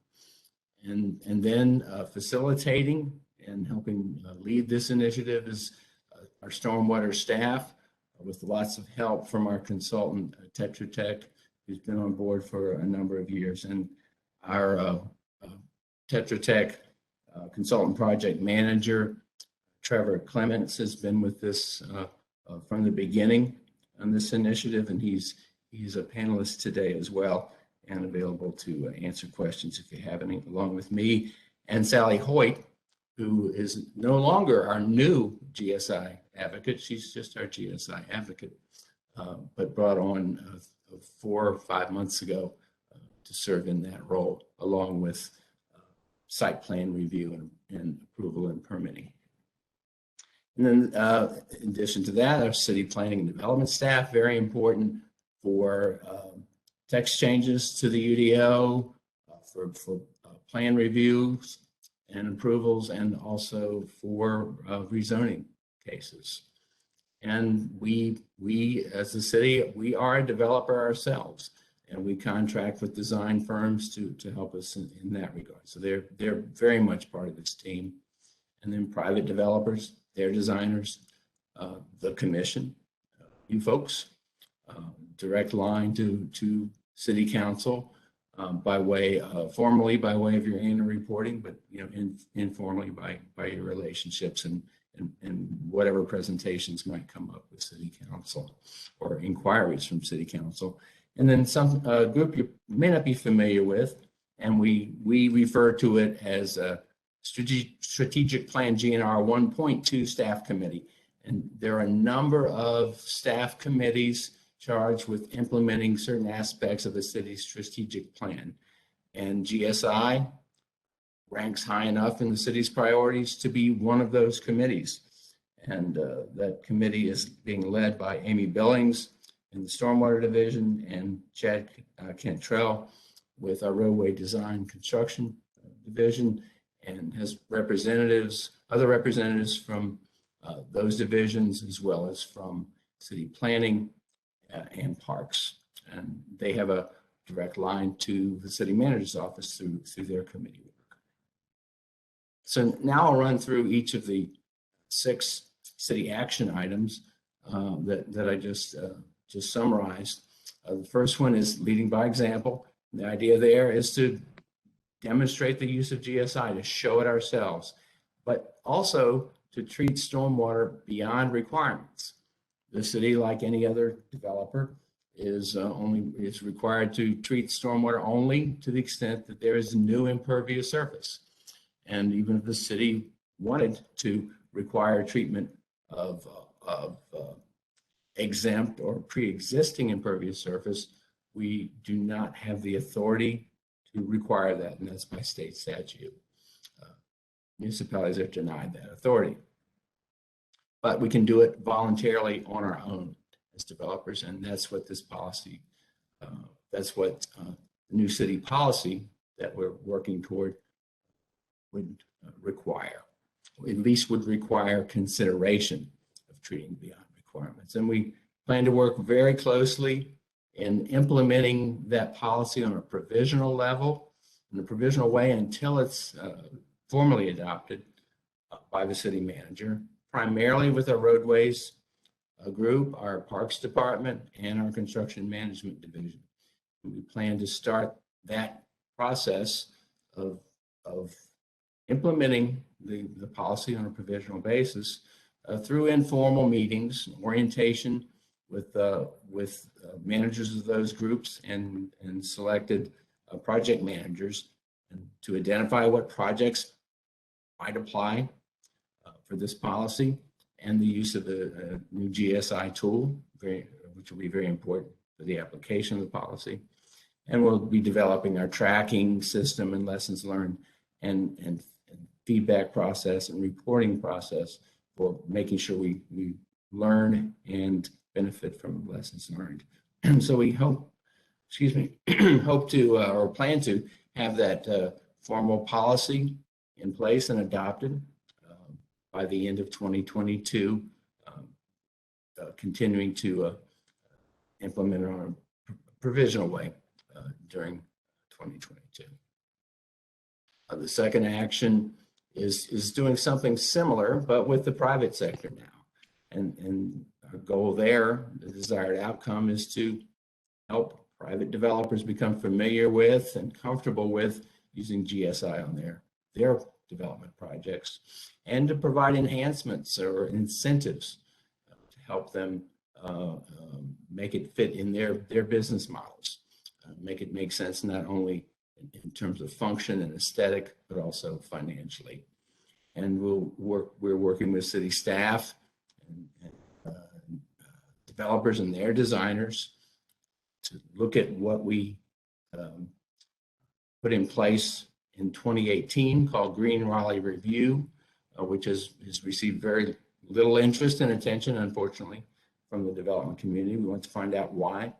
And then facilitating and helping lead this initiative is our stormwater staff, with lots of help from our consultant, Tetra Tech, who's been on board for a number of years. And our Tetra Tech consultant project manager, Trevor Clements, has been with this from the beginning on this initiative, and he's a panelist today as well and available to answer questions if you have any, along with me and Sally Hoyt, who is no longer our new GSI advocate. She's just our GSI advocate, but brought on 4 or 5 months ago to serve in that role, along with site plan review and approval and permitting. And then in addition to that, our city planning and development staff, very important for text changes to the UDO, for plan reviews and approvals, and also for rezoning cases. And we as a city, we are a developer ourselves, and we contract with design firms to help us in that regard. So they're very much part of this team. And then private developers, their designers, the commission, you folks, direct line to city council by way formally by way of your annual reporting, but informally by your relationships and whatever presentations might come up with city council or inquiries from city council. And then some group you may not be familiar with, and we refer to it as a strategic plan GNR 1.2 staff committee. And there are a number of staff committees charged with implementing certain aspects of the city's strategic plan. And GSI ranks high enough in the city's priorities to be one of those committees. And that committee is being led by Amy Billings in the Stormwater Division and Chad Cantrell with our Roadway Design Construction Division, and has other representatives from those divisions, as well as from city planning and parks. And they have a direct line to the city manager's office through their committee work. So now I'll run through each of the 6 city action items that I just summarized. The first one is leading by example. The idea there is to demonstrate the use of GSI, to show it ourselves, but also to treat stormwater beyond requirements. The city, like any other developer, is required to treat stormwater only to the extent that there is new impervious surface. And even if the city wanted to require treatment of exempt or pre-existing impervious surface, we do not have the authority to require that, and that's by state statute. Municipalities are denied that authority. But we can do it voluntarily on our own as developers, and that's what this policy, that's what the new city policy that we're working toward would require, or at least would require consideration of treating beyond requirements. And we plan to work very closely in implementing that policy on a provisional level, in a provisional way, until it's formally adopted by the city manager, primarily with our roadways group, our parks department, and our construction management division. And we plan to start that process of implementing the policy on a provisional basis through informal meetings, orientation with managers of those groups and selected project managers, and to identify what projects might apply for this policy, and the use of the new GSI tool, which will be very important for the application of the policy. And we'll be developing our tracking system and lessons learned and feedback process and reporting process for making sure we learn and benefit from lessons learned. So we hope to or plan to have that formal policy in place and adopted by the end of 2022, continuing to implement it on a provisional way during 2022. The second action is doing something similar, but with the private sector now. And our goal there, the desired outcome, is to help private developers become familiar with and comfortable with using GSI on their development projects, and to provide enhancements or incentives to help them make it fit in their business models, make it make sense not only in terms of function and aesthetic, but also financially. And we're working with city staff and developers and their designers to look at what we put in place in 2018 called Green Raleigh Review, which has received very little interest and attention, unfortunately, from the development community. We want to find out why,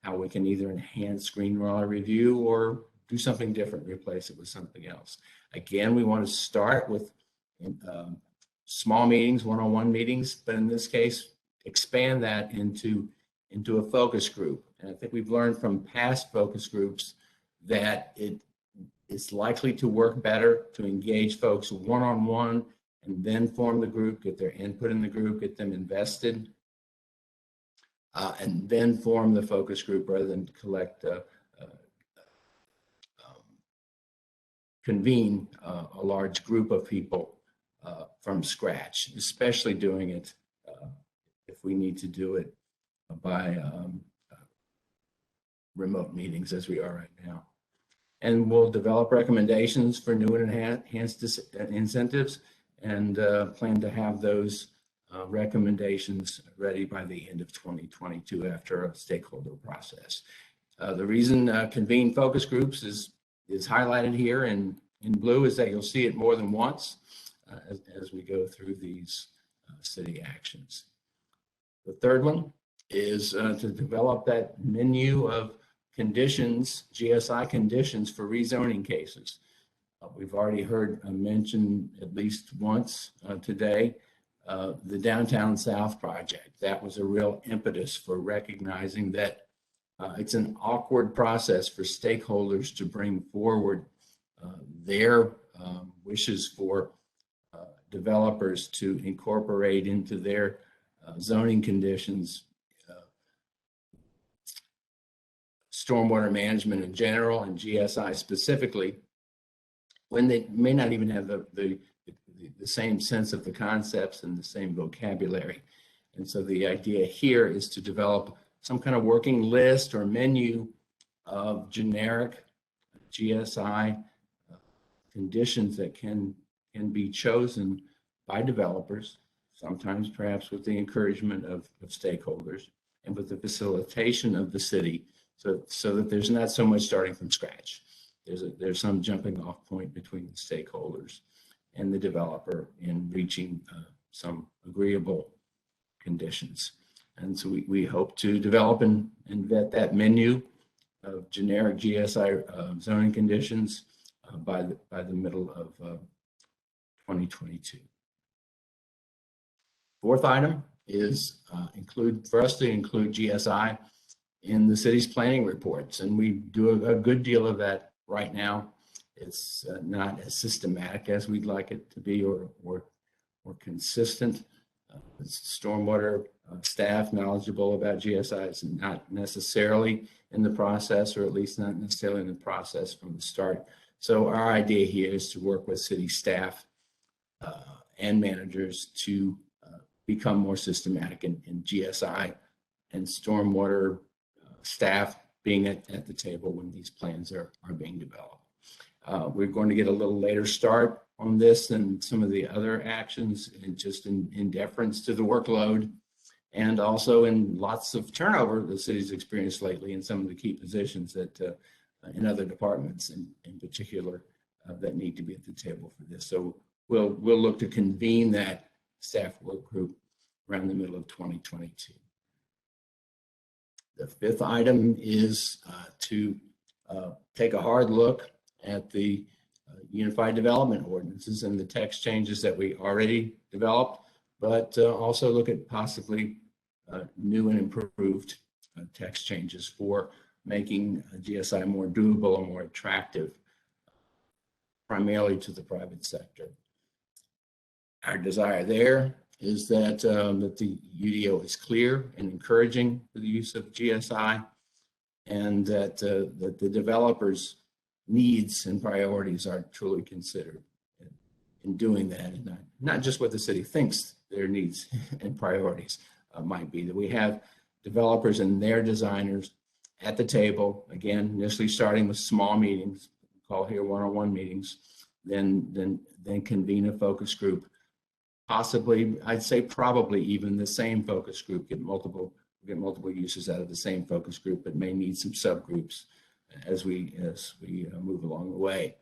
how we can either enhance Green Raleigh Review or do something different, replace it with something else. Again, we want to start with small meetings, one-on-one meetings, but in this case, expand that into a focus group. And I think we've learned from past focus groups that it's likely to work better to engage folks one-on-one and then form the group, get their input in the group, get them invested, and then form the focus group rather than convene a large group of people from scratch, especially doing it if we need to do it by remote meetings as we are right now. And we'll develop recommendations for new and enhanced incentives and plan to have those recommendations ready by the end of 2022 after a stakeholder process. The reason convene focus groups is highlighted here in blue is that you'll see it more than once as we go through these city actions. The third one is to develop that menu of conditions, GSI conditions for rezoning cases. We've already heard mentioned at least once today the Downtown South project. That was a real impetus for recognizing that it's an awkward process for stakeholders to bring forward their wishes for developers to incorporate into their zoning conditions stormwater management in general and GSI specifically, when they may not even have the same sense of the concepts and the same vocabulary. And so the idea here is to develop some kind of working list or menu of generic GSI conditions that can be chosen by developers, sometimes perhaps with the encouragement of stakeholders and with the facilitation of the city, so that there's not so much starting from scratch. There's some jumping off point between the stakeholders and the developer in reaching some agreeable conditions. And so we hope to develop and vet that menu of generic GSI zoning conditions by the middle of 2022. Fourth item is for us to include GSI in the city's planning reports, and we do a good deal of that right now. It's not as systematic as we'd like it to be or consistent. Stormwater staff knowledgeable about GSI is not necessarily in the process, or at least not necessarily in the process from the start. So our idea here is to work with city staff and managers to become more systematic in GSI and stormwater staff being at the table when these plans are being developed. We're going to get a little later start on this than some of the other actions, and just in deference to the workload, and also in lots of turnover the city's experienced lately in some of the key positions that in other departments in particular that need to be at the table for this. So we'll look to convene that staff work group around the middle of 2022. The fifth item is to take a hard look at the Unified Development Ordinances and the text changes that we already developed, but also look at possibly new and improved text changes for making GSI more doable and more attractive, primarily to the private sector. Our desire there is that the UDO is clear and encouraging for the use of GSI, and that the developers' needs and priorities are truly considered in doing that, and not just what the city thinks their needs and priorities might be. That we have developers and their designers at the table, again, initially starting with small meetings, call here one-on-one meetings, then convene a focus group. Possibly, I'd say probably even the same focus group, get multiple uses out of the same focus group, but may need some subgroups as we move along the way.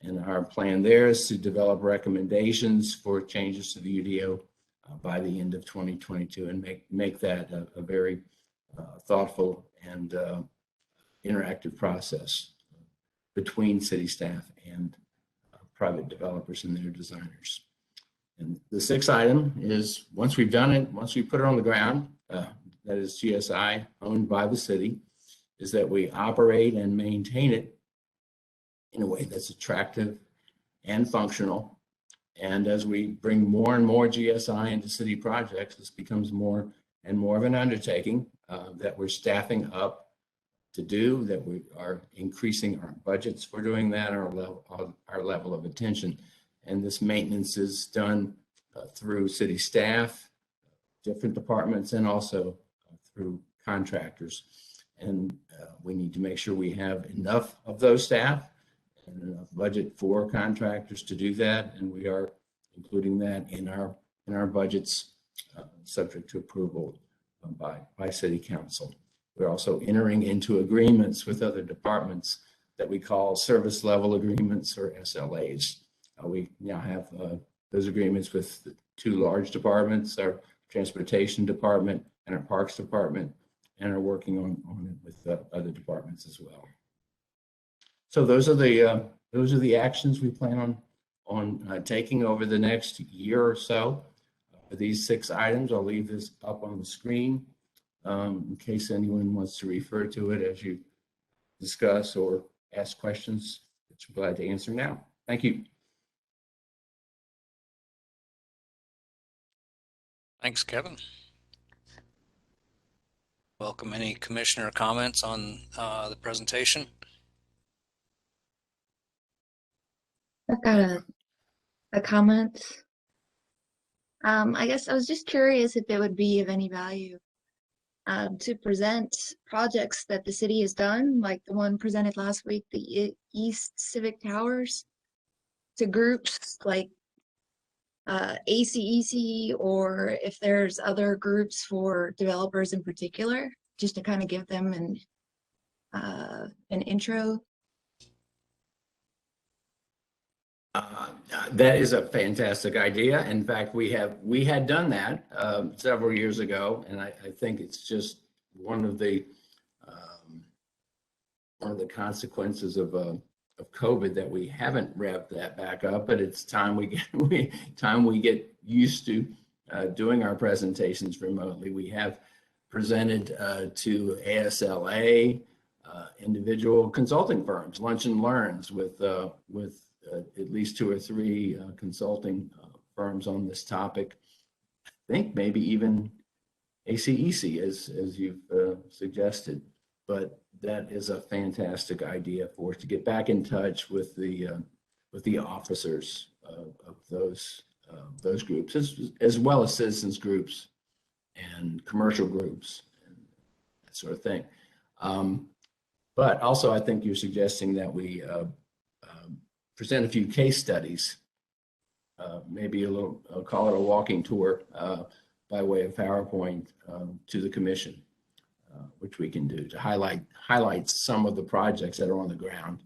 And our plan there is to develop recommendations for changes to the UDO by the end of 2022 and make that a very thoughtful and interactive process between city staff and private developers and their designers. And the sixth item is, once we've done it, once we put it on the ground, that is GSI owned by the city, is that we operate and maintain it in a way that's attractive and functional. And as we bring more and more GSI into city projects, this becomes more and more of an undertaking that we're staffing up to do, that we are increasing our budgets for doing that, our level of attention. And this maintenance is done through city staff, different departments, and also through contractors. And we need to make sure we have enough of those staff and enough budget for contractors to do that. And we are including that in our budgets, subject to approval by City Council. We're also entering into agreements with other departments that we call service level agreements, or SLAs. We now have those agreements with the two large departments, our transportation department and our parks department, and are working on it with other departments as well. So those are the actions we plan on taking over the next year or so. For these 6 items, I'll leave this up on the screen in case anyone wants to refer to it as you discuss or ask questions, which I'm glad to answer now. Thank you. Thanks, Kevin. Welcome any commissioner comments on the presentation. I've got a comment. I guess I was just curious if it would be of any value to present projects that the city has done, like the one presented last week, the East Civic Towers, to groups like ACEC, or if there's other groups for developers in particular, just to kind of give them an intro. That is a fantastic idea. In fact, we had done that several years ago, and I think it's just one of the consequences of COVID that we haven't revved that back up. But it's time we get used to doing our presentations remotely. We have presented to ASLA, individual consulting firms, lunch and learns with at least 2 or 3 consulting firms on this topic. I think maybe even ACEC, as you've suggested. But that is a fantastic idea for us to get back in touch with the officers of those groups, as well as citizens groups and commercial groups and that sort of thing. But also, I think you're suggesting that we present a few case studies, maybe a little, I'll call it a walking tour by way of PowerPoint to the commission, which we can do to highlight some of the projects that are on the ground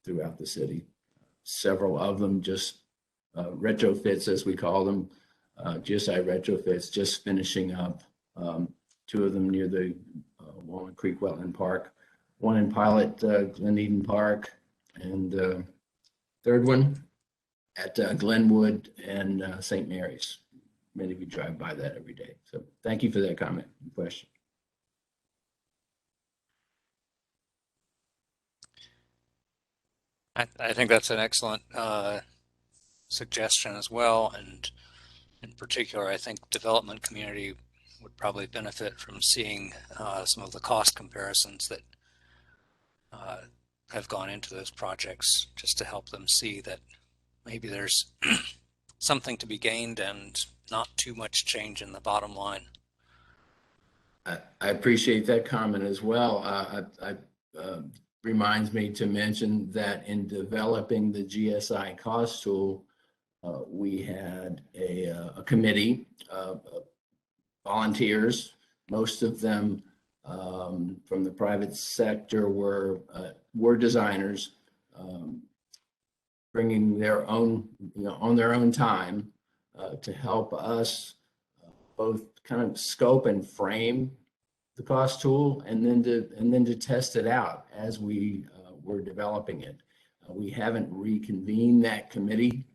throughout the city. Several of them just retrofits, as we call them, GSI retrofits, just finishing up. 2 of them near the Walnut Creek Wetland Park, 1 in Pilot Glen Eden Park, and 3rd one at Glenwood and St. Mary's. Many of you drive by that every day. So thank you for that comment and question. I think that's an excellent suggestion as well. And in particular, I think development community would probably benefit from seeing some of the cost comparisons that have gone into those projects, just to help them see that maybe there's something to be gained and not too much change in the bottom line. I appreciate that comment as well. Reminds me to mention that in developing the GSI cost tool, we had a committee of volunteers, most of them from the private sector were designers, bringing their own, on their own time to help us both kind of scope and frame the cost tool, and then to test it out as we were developing it. We haven't reconvened that committee,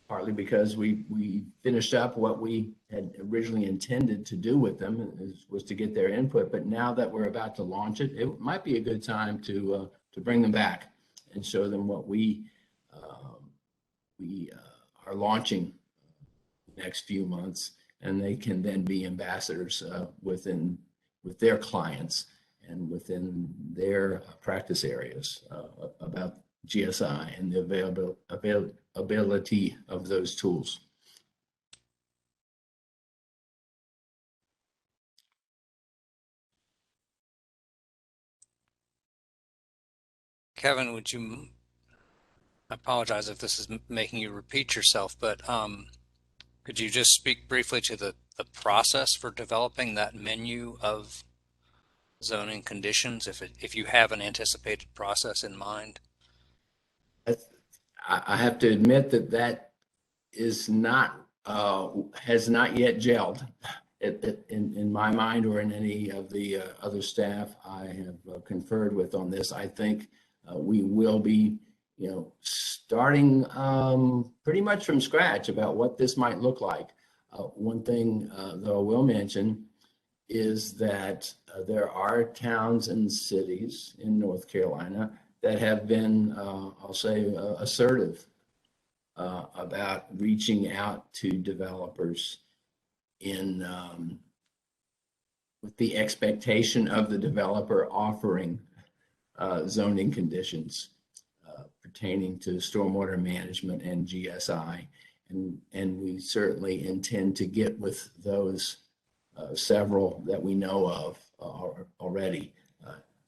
partly because we finished up what we had originally intended to do with them, was to get their input. But now that we're about to launch it, it might be a good time to bring them back and show them what we are launching next few months, and they can then be ambassadors with their clients and within their practice areas about GSI and the availability of those tools. Kevin, I apologize if this is making you repeat yourself, but could you just speak briefly to the process for developing that menu of zoning conditions, if you have an anticipated process in mind? I have to admit that is not has not yet gelled in my mind or in any of the other staff I have conferred with on this. I think we will be, starting pretty much from scratch about what this might look like. One thing, though, I will mention is that there are towns and cities in North Carolina that have been, I'll say, assertive about reaching out to developers with the expectation of the developer offering zoning conditions pertaining to stormwater management and GSI. And we certainly intend to get with those several that we know of already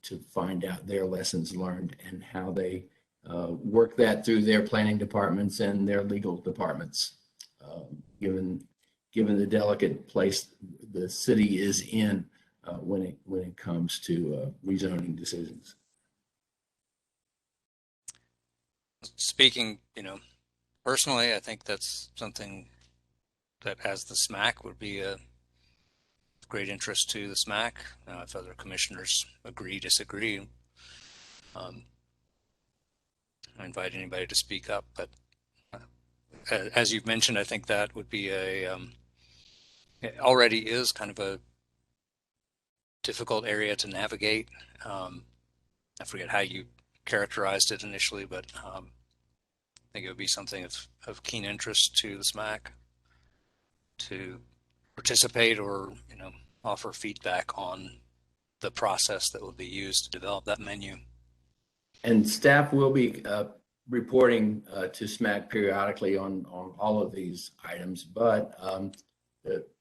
to find out their lessons learned and how they work that through their planning departments and their legal departments, given the delicate place the city is in when it comes to rezoning decisions. Speaking, personally, I think that's something that, as the SMAC, would be a great interest to the SMAC. If other commissioners agree, disagree, I invite anybody to speak up. But as you've mentioned, I think that would be it already is kind of a difficult area to navigate. I forget how you characterized it initially, but I think it would be something of keen interest to the SMAC to participate or, offer feedback on the process that will be used to develop that menu. And staff will be reporting to SMAC periodically on all of these items, but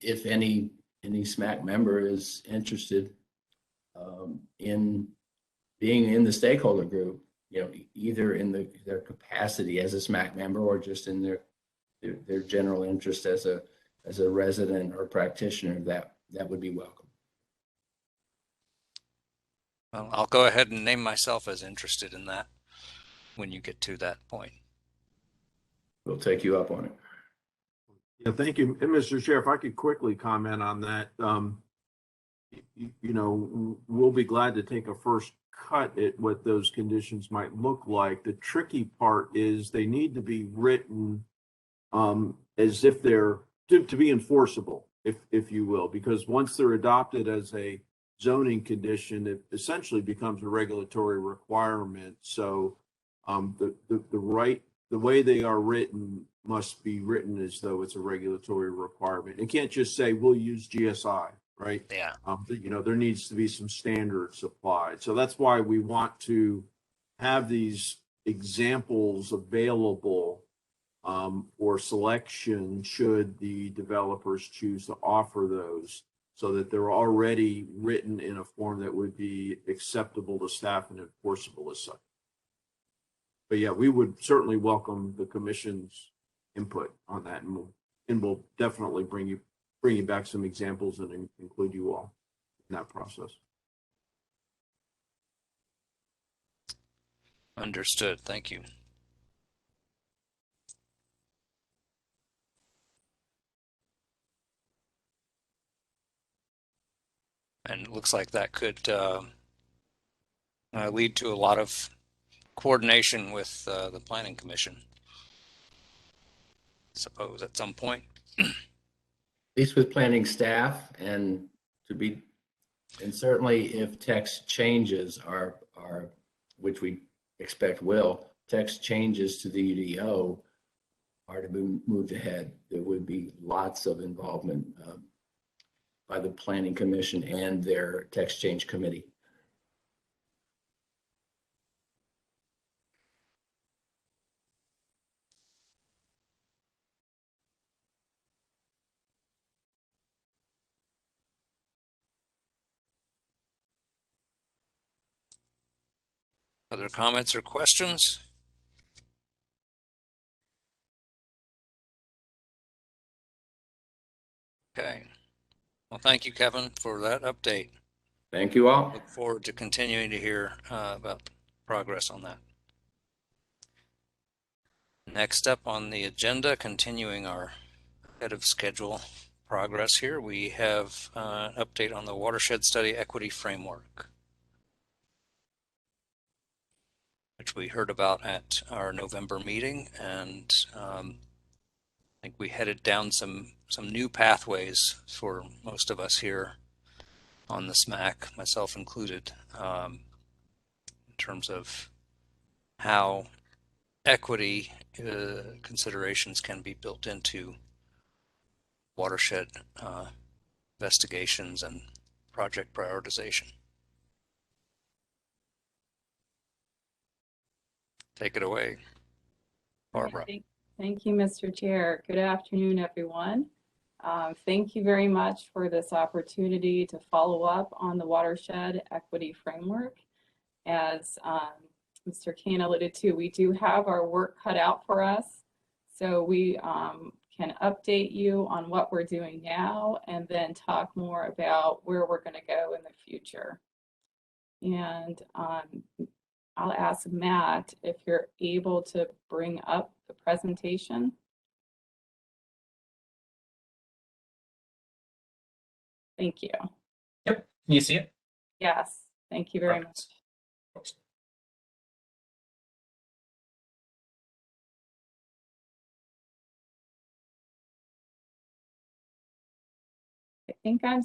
if any SMAC member is interested in being in the stakeholder group, either in their capacity as a SMAC member or just in their general interest as a resident or practitioner, that would be welcome. Well, I'll go ahead and name myself as interested in that when you get to that point. We'll take you up on it. Yeah, thank you. And Mr. Chair, if I could quickly comment on that, we'll be glad to take a first cut at what those conditions might look like. The tricky part is they need to be written as if they're to be enforceable, if you will, because once they're adopted as a zoning condition, it essentially becomes a regulatory requirement. So the way they are written must be written as though it's a regulatory requirement. It can't just say we'll use GSI, right? Yeah. There needs to be some standards applied. So that's why we want to have these examples available for selection should the developers choose to offer those, so that they're already written in a form that would be acceptable to staff and enforceable as such. But yeah, we would certainly welcome the commission's input on that, and we'll definitely bring bringing back some examples and include you all in that process. Understood. Thank you. And it looks like that could lead to a lot of coordination with the Planning Commission, I suppose, at some point. At least with planning staff, and certainly if text changes are which we expect text changes to the UDO are to be moved ahead, there would be lots of involvement by the Planning Commission and their text change committee. Other comments or questions? Okay. Well, thank you, Kevin, for that update. Thank you all. Look forward to continuing to hear about progress on that. Next up on the agenda, continuing our ahead of schedule progress here, we have an update on the Watershed Study Equity Framework, which we heard about at our November meeting, and I think we headed down some new pathways for most of us here on the SMAC, myself included, in terms of how equity considerations can be built into watershed investigations and project prioritization. Take it away, Barbara. Thank you, Mr. Chair. Good afternoon, everyone. Thank you very much for this opportunity to follow up on the Watershed Equity Framework. As Mr. Kane alluded to, we do have our work cut out for us. So we can update you on what we're doing now and then talk more about where we're going to go in the future. And I'll ask Matt if you're able to bring up the presentation. Thank you. Yep. Can you see it? Yes. Thank you very much. I think okay.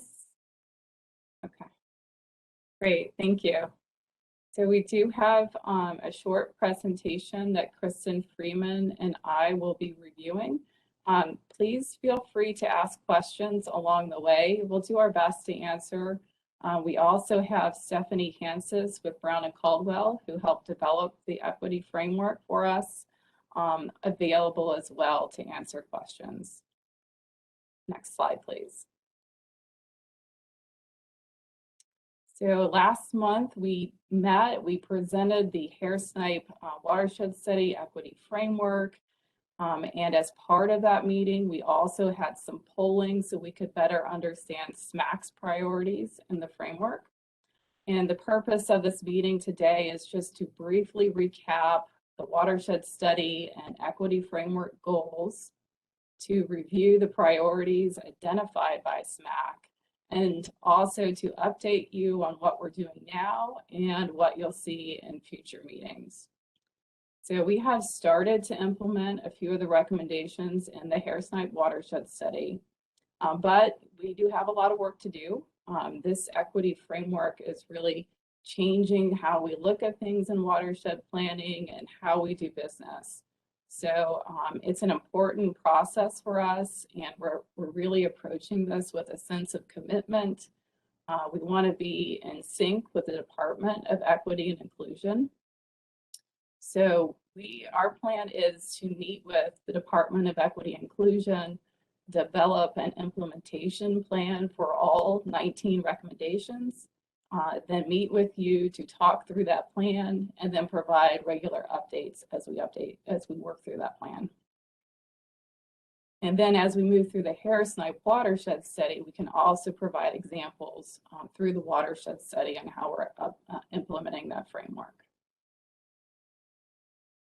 Great. Thank you. So we do have a short presentation that Kristen Freeman and I will be reviewing. Please feel free to ask questions along the way. We'll do our best to answer. We also have Stephanie Hanses with Brown and Caldwell, who helped develop the equity framework for us, available as well to answer questions. Next slide, please. So last month we met, we presented the Hare Snipe Watershed Study Equity Framework. And as part of that meeting, we also had some polling so we could better understand SMAC's priorities in the framework. And the purpose of this meeting today is just to briefly recap the Watershed Study and Equity Framework goals, to review the priorities identified by SMAC, and also to update you on what we're doing now and what you'll see in future meetings. So we have started to implement a few of the recommendations in the Hare Snipe Watershed Study, but we do have a lot of work to do. This equity framework is really changing how we look at things in watershed planning and how we do business. So it's an important process for us, and we're really approaching this with a sense of commitment. We want to be in sync with the Department of Equity and Inclusion. So our plan is to meet with the Department of Equity and Inclusion, develop an implementation plan for all 19 recommendations, then meet with you to talk through that plan, and then provide regular updates as we work through that plan. And then as we move through the Hare-Snipe watershed study, we can also provide examples through the watershed study on how we're implementing that framework.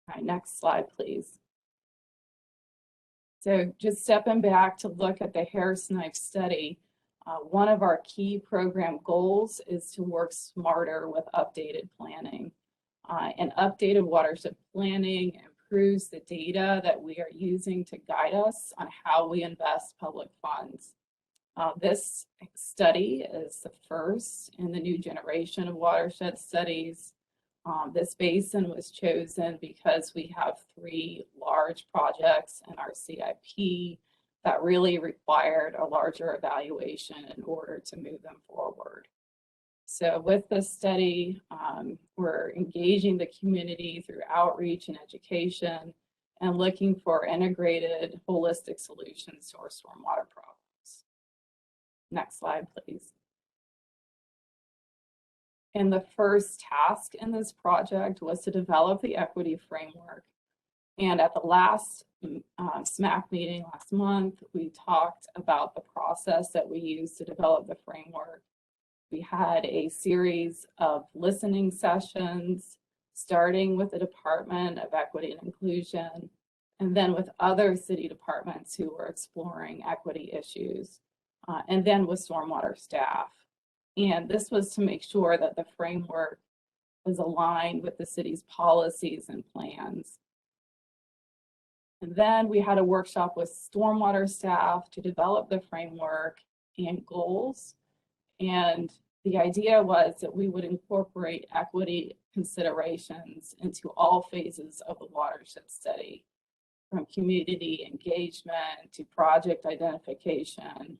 All right, next slide, please. So just stepping back to look at the Hare-Snipe study, one of our key program goals is to work smarter with updated planning. And updated watershed planning improves the data that we are using to guide us on how we invest public funds. This study is the first in the new generation of watershed studies. This basin was chosen because we have 3 large projects in our CIP that really required a larger evaluation in order to move them forward. So with this study, we're engaging the community through outreach and education and looking for integrated, holistic solutions to our stormwater problems. Next slide, please. And the first task in this project was to develop the equity framework. And at the last SMAC meeting last month, we talked about the process that we used to develop the framework. We had a series of listening sessions, starting with the Department of Equity and Inclusion, and then with other city departments who were exploring equity issues, and then with stormwater staff. And this was to make sure that the framework was aligned with the city's policies and plans. And then we had a workshop with stormwater staff to develop the framework and goals. And the idea was that we would incorporate equity considerations into all phases of the watershed study, from community engagement to project identification,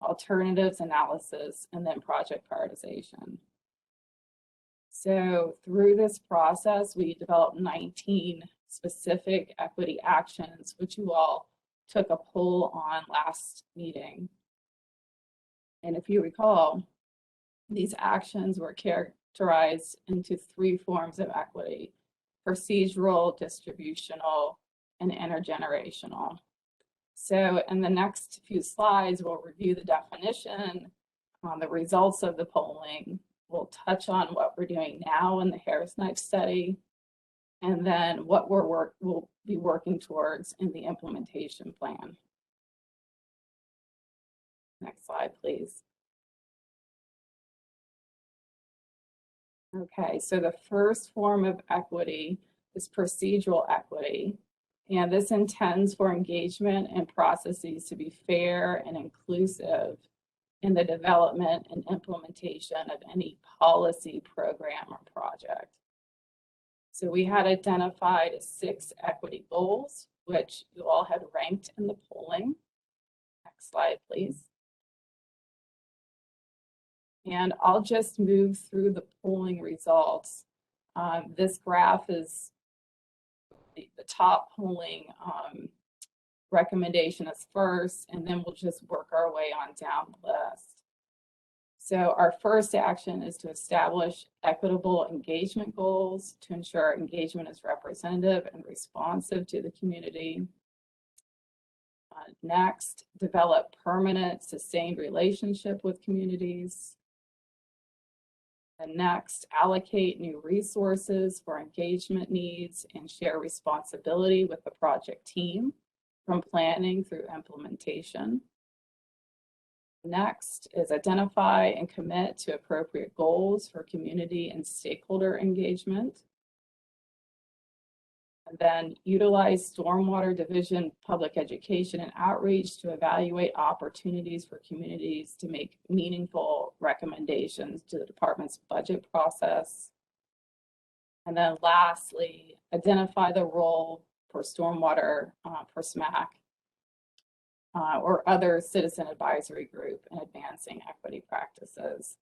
alternatives analysis, and then project prioritization. So through this process, we developed 19 specific equity actions, which you all took a poll on last meeting. And if you recall, these actions were characterized into 3 forms of equity: procedural, distributional, and intergenerational. So in the next few slides, we'll review the definition, the results of the polling. We'll touch on what we're doing now in the Hare-Snipe study, and then what we'll be working towards in the implementation plan. Next slide, please. Okay, so the first form of equity is procedural equity. And this intends for engagement and processes to be fair and inclusive in the development and implementation of any policy, program, or project. So we had identified 6 equity goals, which you all had ranked in the polling. Next slide, please. And I'll just move through the polling results. This graph is the top polling recommendation is first, and then we'll just work our way on down the list. So our first action is to establish equitable engagement goals to ensure engagement is representative and responsive to the community. Next, develop permanent, sustained relationship with communities. And next, allocate new resources for engagement needs and share responsibility with the project team from planning through implementation. Next is identify and commit to appropriate goals for community and stakeholder engagement. And then utilize Stormwater Division public education and outreach to evaluate opportunities for communities to make meaningful recommendations to the department's budget process. And then lastly, identify the role for stormwater for SMAC or other citizen advisory group in advancing equity practices.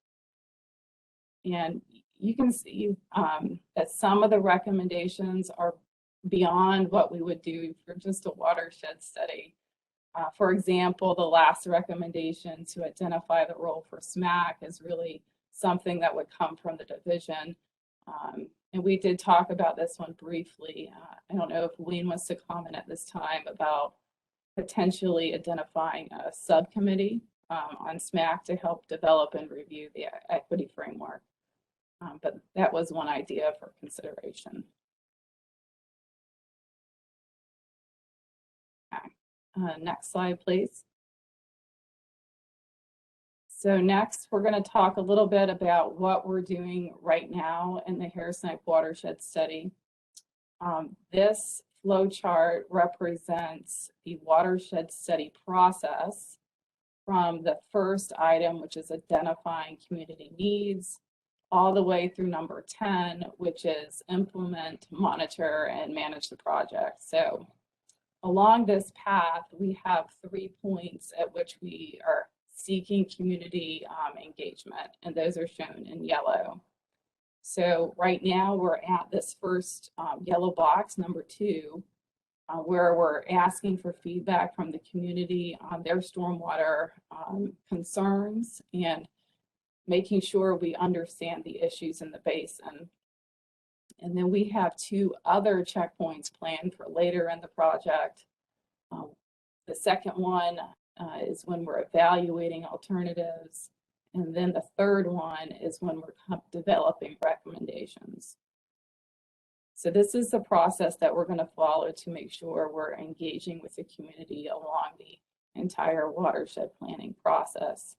And you can see that some of the recommendations are beyond what we would do for just a watershed study. For example, the last recommendation to identify the role for SMAC is really something that would come from the division. And we did talk about this one briefly. I don't know if Wayne wants to comment at this time about potentially identifying a subcommittee on SMAC to help develop and review the equity framework. But that was one idea for consideration. Okay. Next slide, please. So next, we're going to talk a little bit about what we're doing right now in the Harris-Snipe Watershed study. This flow chart represents the watershed study process from the first item, which is identifying community needs, all the way through number 10, which is implement, monitor, and manage the project. So along this path, we have 3 points at which we are seeking community engagement, and those are shown in yellow. So right now we're at this first yellow box, number 2, where we're asking for feedback from the community on their stormwater concerns and making sure we understand the issues in the basin. And then we have 2 other checkpoints planned for later in the project. The second one is when we're evaluating alternatives. And then the third one is when we're developing recommendations. So this is the process that we're going to follow to make sure we're engaging with the community along the entire watershed planning process.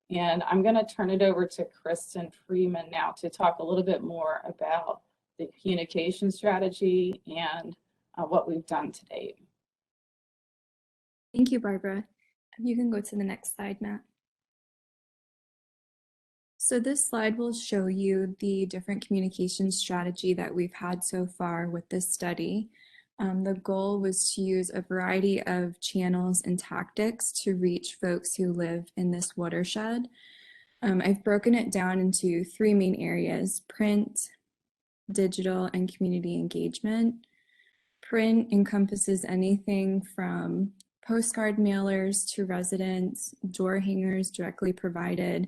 And I'm going to turn it over to Kristen Freeman now to talk a little bit more about the communication strategy and what we've done to date. Thank you, Barbara. You can go to the next slide, Matt. So this slide will show you the different communication strategy that we've had so far with this study. The goal was to use a variety of channels and tactics to reach folks who live in this watershed. I've broken it down into 3 main areas: print, digital, and community engagement. Print encompasses anything from postcard mailers to residents, door hangers directly provided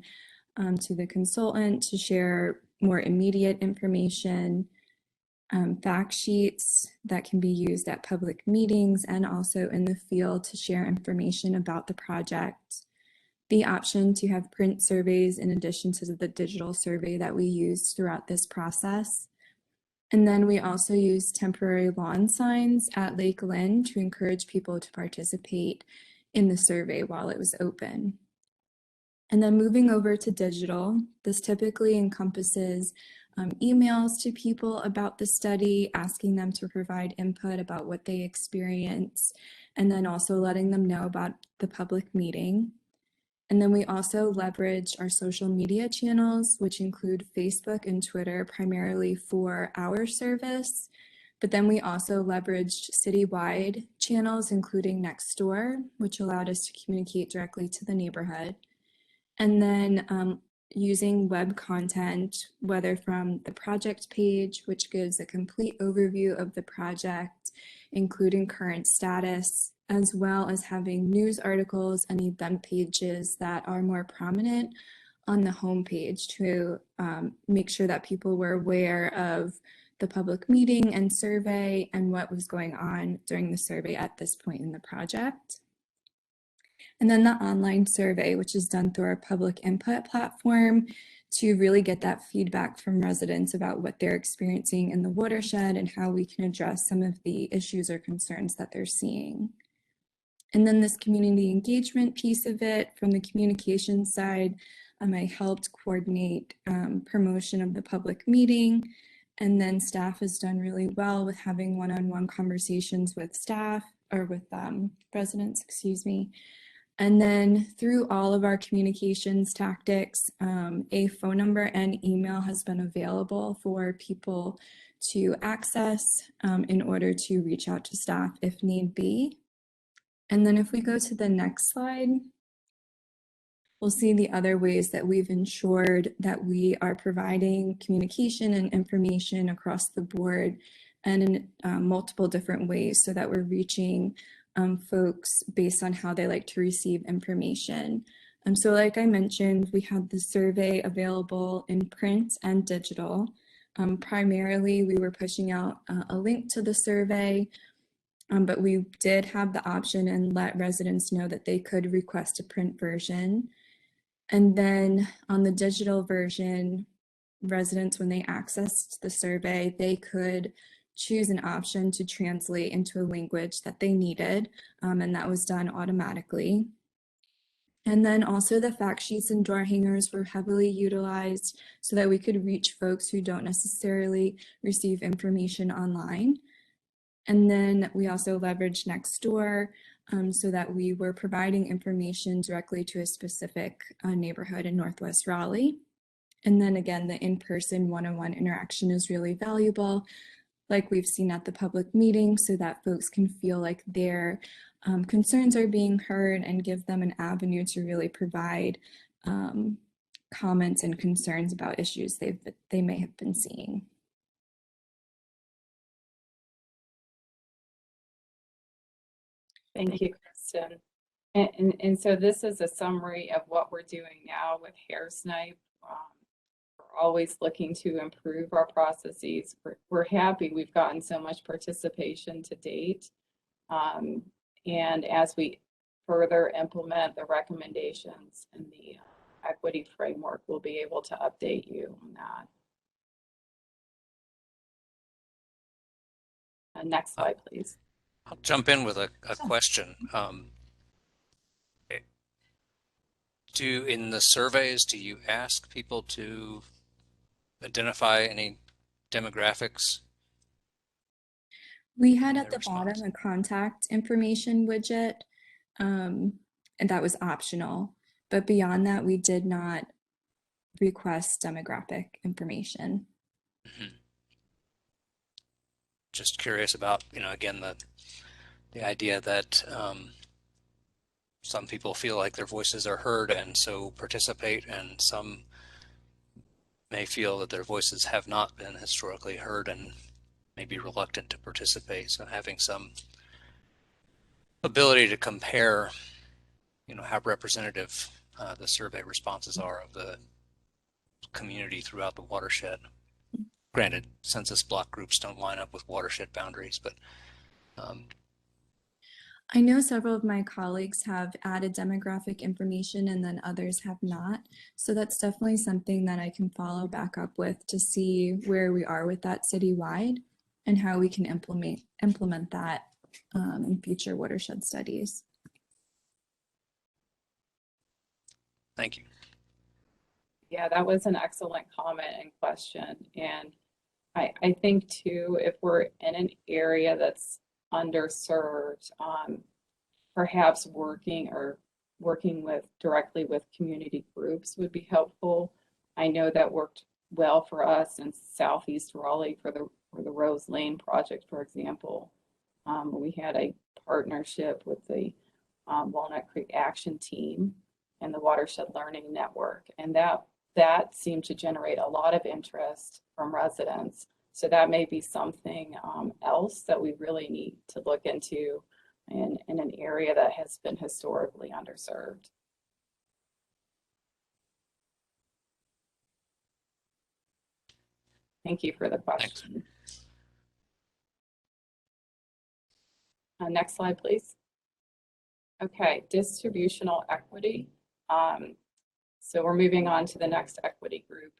to the consultant to share more immediate information, fact sheets that can be used at public meetings and also in the field to share information about the project. The option to have print surveys in addition to the digital survey that we used throughout this process. And then we also used temporary lawn signs at Lake Lynn to encourage people to participate in the survey while it was open. And then moving over to digital, this typically encompasses emails to people about the study, asking them to provide input about what they experience, and then also letting them know about the public meeting. And then we also leverage our social media channels, which include Facebook and Twitter primarily for our service. But then we also leveraged citywide channels, including Nextdoor, which allowed us to communicate directly to the neighborhood. And then using web content, whether from the project page, which gives a complete overview of the project, including current status, as well as having news articles and event pages that are more prominent on the homepage to make sure that people were aware of the public meeting and survey and what was going on during the survey at this point in the project. And then the online survey, which is done through our public input platform to really get that feedback from residents about what they're experiencing in the watershed and how we can address some of the issues or concerns that they're seeing. And then this community engagement piece of it, from the communication side, I helped coordinate promotion of the public meeting. And then staff has done really well with having one-on-one conversations with staff or with residents, excuse me. And then through all of our communications tactics, a phone number and email has been available for people to access in order to reach out to staff if need be. And then if we go to the next slide, we'll see the other ways that we've ensured that we are providing communication and information across the board and in multiple different ways so that we're reaching folks based on how they like to receive information. So like I mentioned, we had the survey available in print and digital. Primarily, we were pushing out a link to the survey But we did have the option and let residents know that they could request a print version. And then on the digital version, residents, when they accessed the survey, they could choose an option to translate into a language that they needed, and that was done automatically. And then also the fact sheets and door hangers were heavily utilized so that we could reach folks who don't necessarily receive information online. And then we also leveraged Nextdoor so that we were providing information directly to a specific neighborhood in Northwest Raleigh. And then again, the in-person one-on-one interaction is really valuable, like we've seen at the public meeting, so that folks can feel like their concerns are being heard and give them an avenue to really provide comments and concerns about issues they may have been seeing. Thank you, Kristen. And so this is a summary of what we're doing now with Hair Snipe. We're always looking to improve our processes. We're happy we've gotten so much participation to date. And as we further implement the recommendations in the equity framework, we'll be able to update you on that. Next slide, please. I'll jump in with a question. In the surveys, do you ask people to identify any demographics? We had at the bottom a contact information widget, and that was optional. But beyond that, we did not request demographic information. Mm-hmm. Just curious about, again, the idea that some people feel like their voices are heard and so participate, and some may feel that their voices have not been historically heard and may be reluctant to participate. So having some ability to compare, how representative the survey responses are of the community throughout the watershed. Granted, census block groups don't line up with watershed boundaries, but I know several of my colleagues have added demographic information and then others have not. So that's definitely something that I can follow back up with to see where we are with that citywide and how we can implement that in future watershed studies. Thank you. Yeah, that was an excellent comment and question. And I think too, if we're in an area that's underserved, perhaps working directly with community groups would be helpful. I know that worked well for us in Southeast Raleigh for the Rose Lane project, for example. We had a partnership with the Walnut Creek Action Team and the Watershed Learning Network, and that seemed to generate a lot of interest from residents. So that may be something else that we really need to look into in an area that has been historically underserved. Thank you for the question. Next slide, please. Okay, distributional equity. So we're moving on to the next equity group.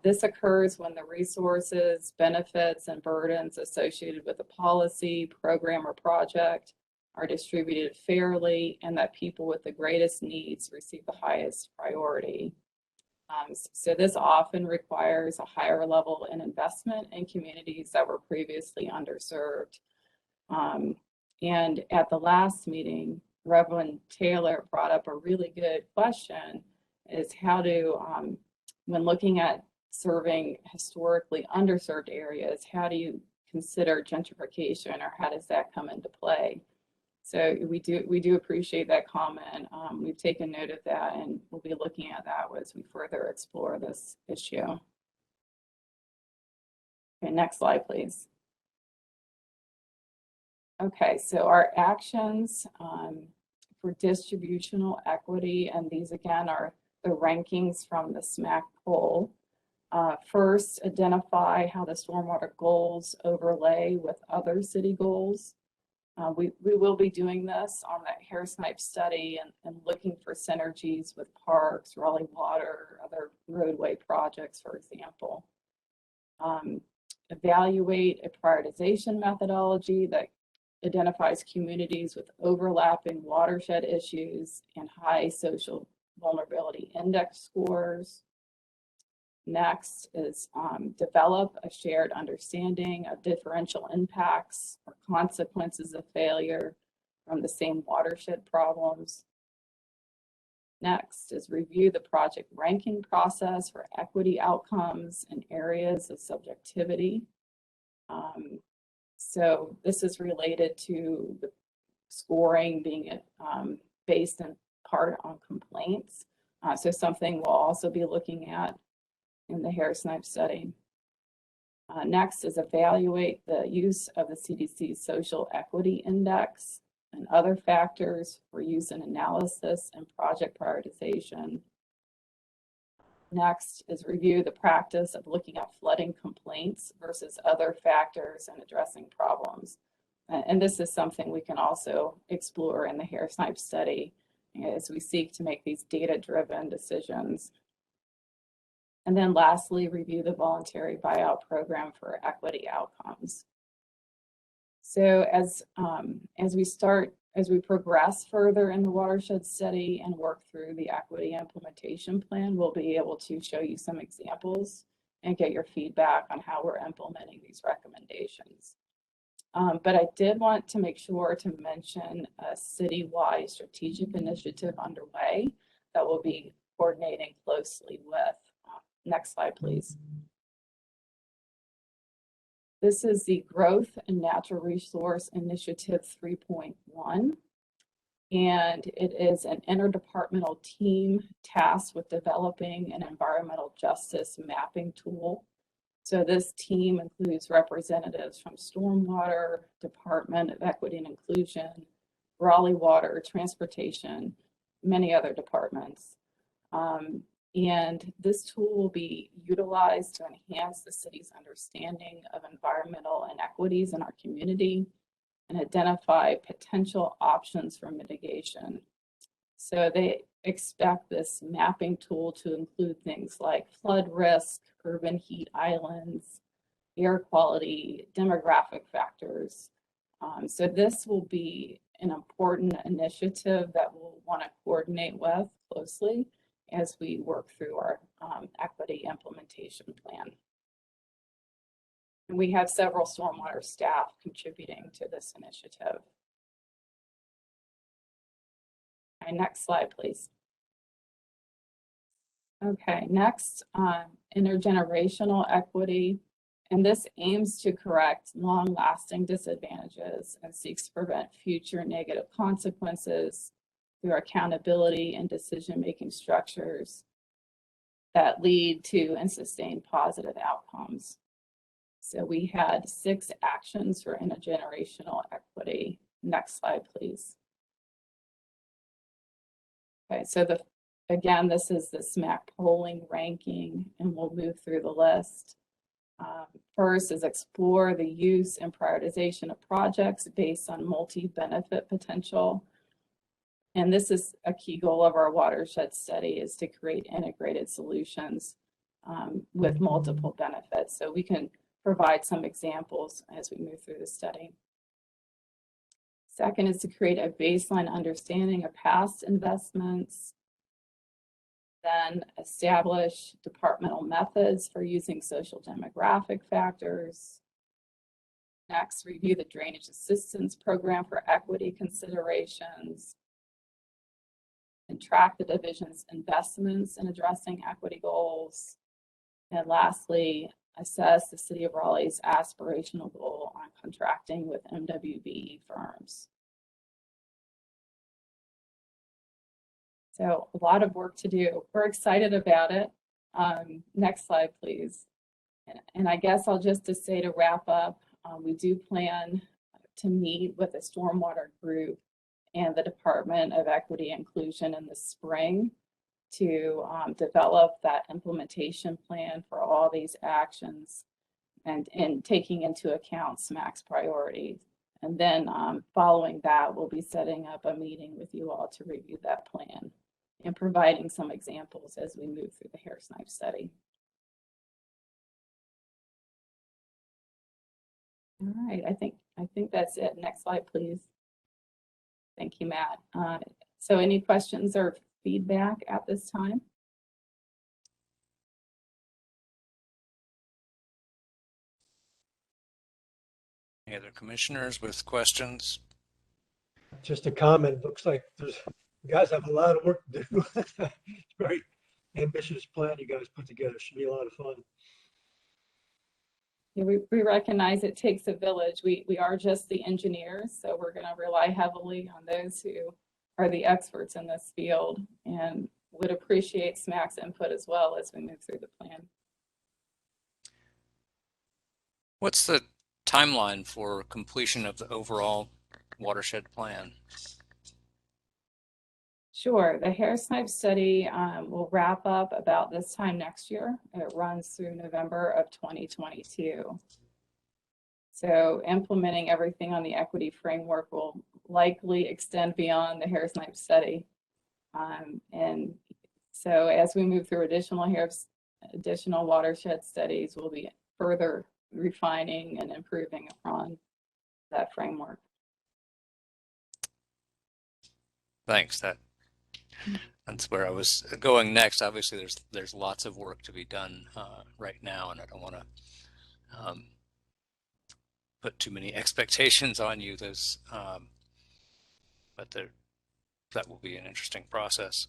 This occurs when the resources, benefits, and burdens associated with a policy, program, or project are distributed fairly and that people with the greatest needs receive the highest priority. So this often requires a higher level in investment in communities that were previously underserved. And at the last meeting, Reverend Taylor brought up a really good question, is how to, when looking at serving historically underserved areas, how do you consider gentrification, or how does that come into play? So we do appreciate that comment. We've taken note of that, and we'll be looking at that as we further explore this issue. Okay, next slide, please. Okay, so our actions for distributional equity, and these again are the rankings from the SMAC poll. First, identify how the stormwater goals overlay with other city goals. We will be doing this on that hair snipe study and looking for synergies with parks, Raleigh Water, other roadway projects, for example. Evaluate a prioritization methodology that identifies communities with overlapping watershed issues and high social vulnerability index scores. Next is develop a shared understanding of differential impacts or consequences of failure from the same watershed problems. Next is review the project ranking process for equity outcomes and areas of subjectivity. So this is related to the scoring being based in part on complaints. So something we'll also be looking at in the hair snipe study. Next is evaluate the use of the CDC's Social Equity Index and other factors for use in analysis and project prioritization. Next is review the practice of looking at flooding complaints versus other factors and addressing problems. And this is something we can also explore in the hair snipe study as we seek to make these data-driven decisions. And then lastly, review the voluntary buyout program for equity outcomes. So as we progress further in the watershed study and work through the equity implementation plan, we'll be able to show you some examples and get your feedback on how we're implementing these recommendations. But I did want to make sure to mention a citywide strategic initiative underway that we'll be coordinating closely with. Next slide, please. This is the Growth and Natural Resource Initiative 3.1, and it is an interdepartmental team tasked with developing an environmental justice mapping tool. So this team includes representatives from Stormwater, Department of Equity and Inclusion, Raleigh Water, Transportation, many other departments. And this tool will be utilized to enhance the city's understanding of environmental inequities in our community and identify potential options for mitigation. So they expect this mapping tool to include things like flood risk, urban heat islands, air quality, demographic factors. So this will be an important initiative that we'll want to coordinate with closely as we work through our equity implementation plan. And we have several stormwater staff contributing to this initiative. Okay, next slide, please. Okay, next, intergenerational equity. And this aims to correct long-lasting disadvantages and seeks to prevent future negative consequences through accountability and decision-making structures that lead to and sustain positive outcomes. So we had 6 actions for intergenerational equity. Next slide, please. Okay, so again, this is the SMAC polling ranking, and we'll move through the list. First is explore the use and prioritization of projects based on multi-benefit potential. And this is a key goal of our watershed study, is to create integrated solutions with multiple benefits. So we can provide some examples as we move through the study. Second is to create a baseline understanding of past investments. Then establish departmental methods for using social demographic factors. Next, review the drainage assistance program for equity considerations. And track the division's investments in addressing equity goals. And lastly, assess the City of Raleigh's aspirational goal on contracting with MWBE firms. So a lot of work to do. We're excited about it. Next slide, please. And I guess I'll just to say to wrap up, we do plan to meet with the Stormwater group and the Department of Equity and Inclusion in the spring to develop that implementation plan for all these actions and taking into account SMAC's priorities. And then following that, we'll be setting up a meeting with you all to review that plan and providing some examples as we move through the hair snipe study. All right, I think that's it. Next slide, please. Thank you, Matt. So any questions or feedback at this time? Any other commissioners with questions? Just a comment. Looks like you guys have a lot of work to do. It's a very ambitious plan you guys put together. Should be a lot of fun. Yeah, we recognize it takes a village. We are just the engineers, so we're going to rely heavily on those who are the experts in this field and would appreciate SMAC's input as well as we move through the plan. What's the timeline for completion of the overall watershed plan? Sure. The hair snipe study will wrap up about this time next year. It runs through November of 2022. So implementing everything on the equity framework will likely extend beyond the hair snipe study. And so as we move through additional watershed studies, we'll be further refining and improving upon that framework. Thanks. That's where I was going next. Obviously, there's lots of work to be done right now, and I don't want to put too many expectations on you. But that will be an interesting process.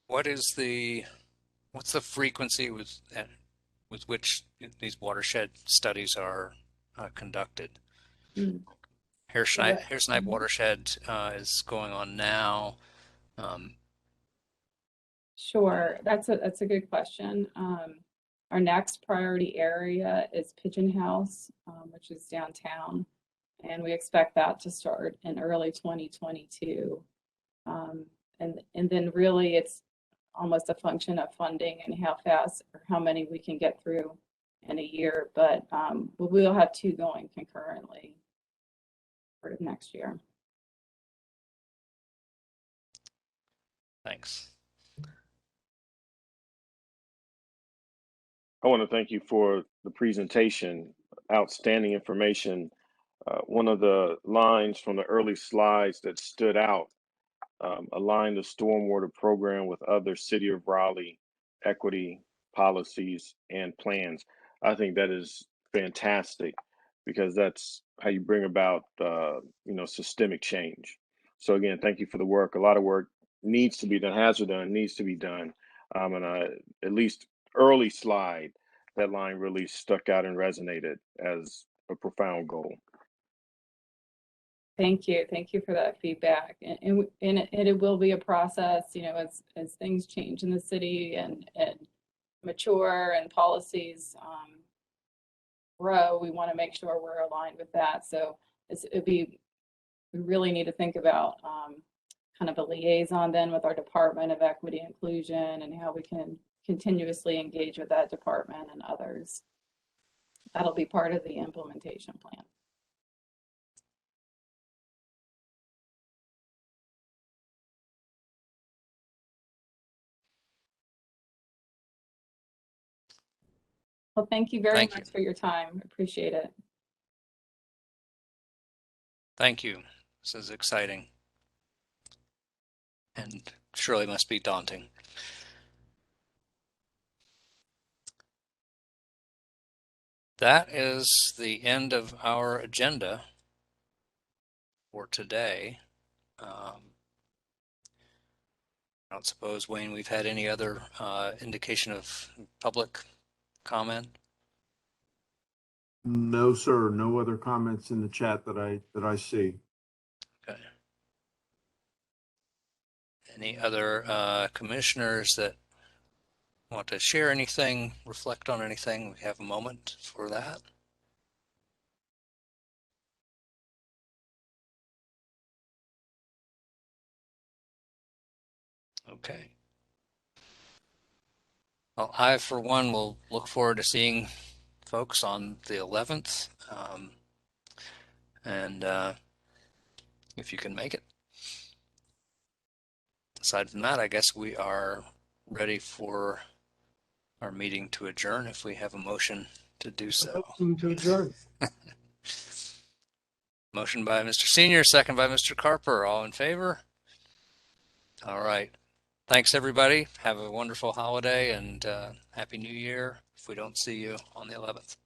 What's the frequency with which these watershed studies are conducted? Hair snipe watershed is going on now. Sure, that's a good question. Our next priority area is Pigeon House, which is downtown, and we expect that to start in early 2022. And then really it's almost a function of funding and how fast or how many we can get through in a year, but we'll have two going concurrently for next year. Thanks. I want to thank you for the presentation. Outstanding information. One of the lines from the early slides that stood out, align the stormwater program with other City of Raleigh equity policies and plans. I think that is fantastic because that's how you bring about, systemic change. So again, thank you for the work. A lot of work needs to be done, has been done, needs to be done. And at least early slide, that line really stuck out and resonated as a profound goal. Thank you for that feedback, and it will be a process, as things change in the city and mature and policies grow. We want to make sure we're aligned with that. So we really need to think about kind of a liaison then with our Department of Equity Inclusion and how we can continuously engage with that department and others. That'll be part of the implementation plan. Well, thank you very much for your time. Appreciate it. Thank you. This is exciting and surely must be daunting. That is the end of our agenda for today. I don't suppose, Wayne, we've had any other indication of public comment? No, sir. No other comments in the chat that I see. Okay. Any other commissioners that want to share anything, reflect on anything? We have a moment for that. Okay. Well, I, for one, will look forward to seeing folks on the 11th. And if you can make it. Aside from that, I guess we are ready for our meeting to adjourn if we have a motion to do so. To adjourn. Motion by Mr. Senior, second by Mr. Carper. All in favor? All right. Thanks, everybody. Have a wonderful holiday and Happy New Year if we don't see you on the 11th.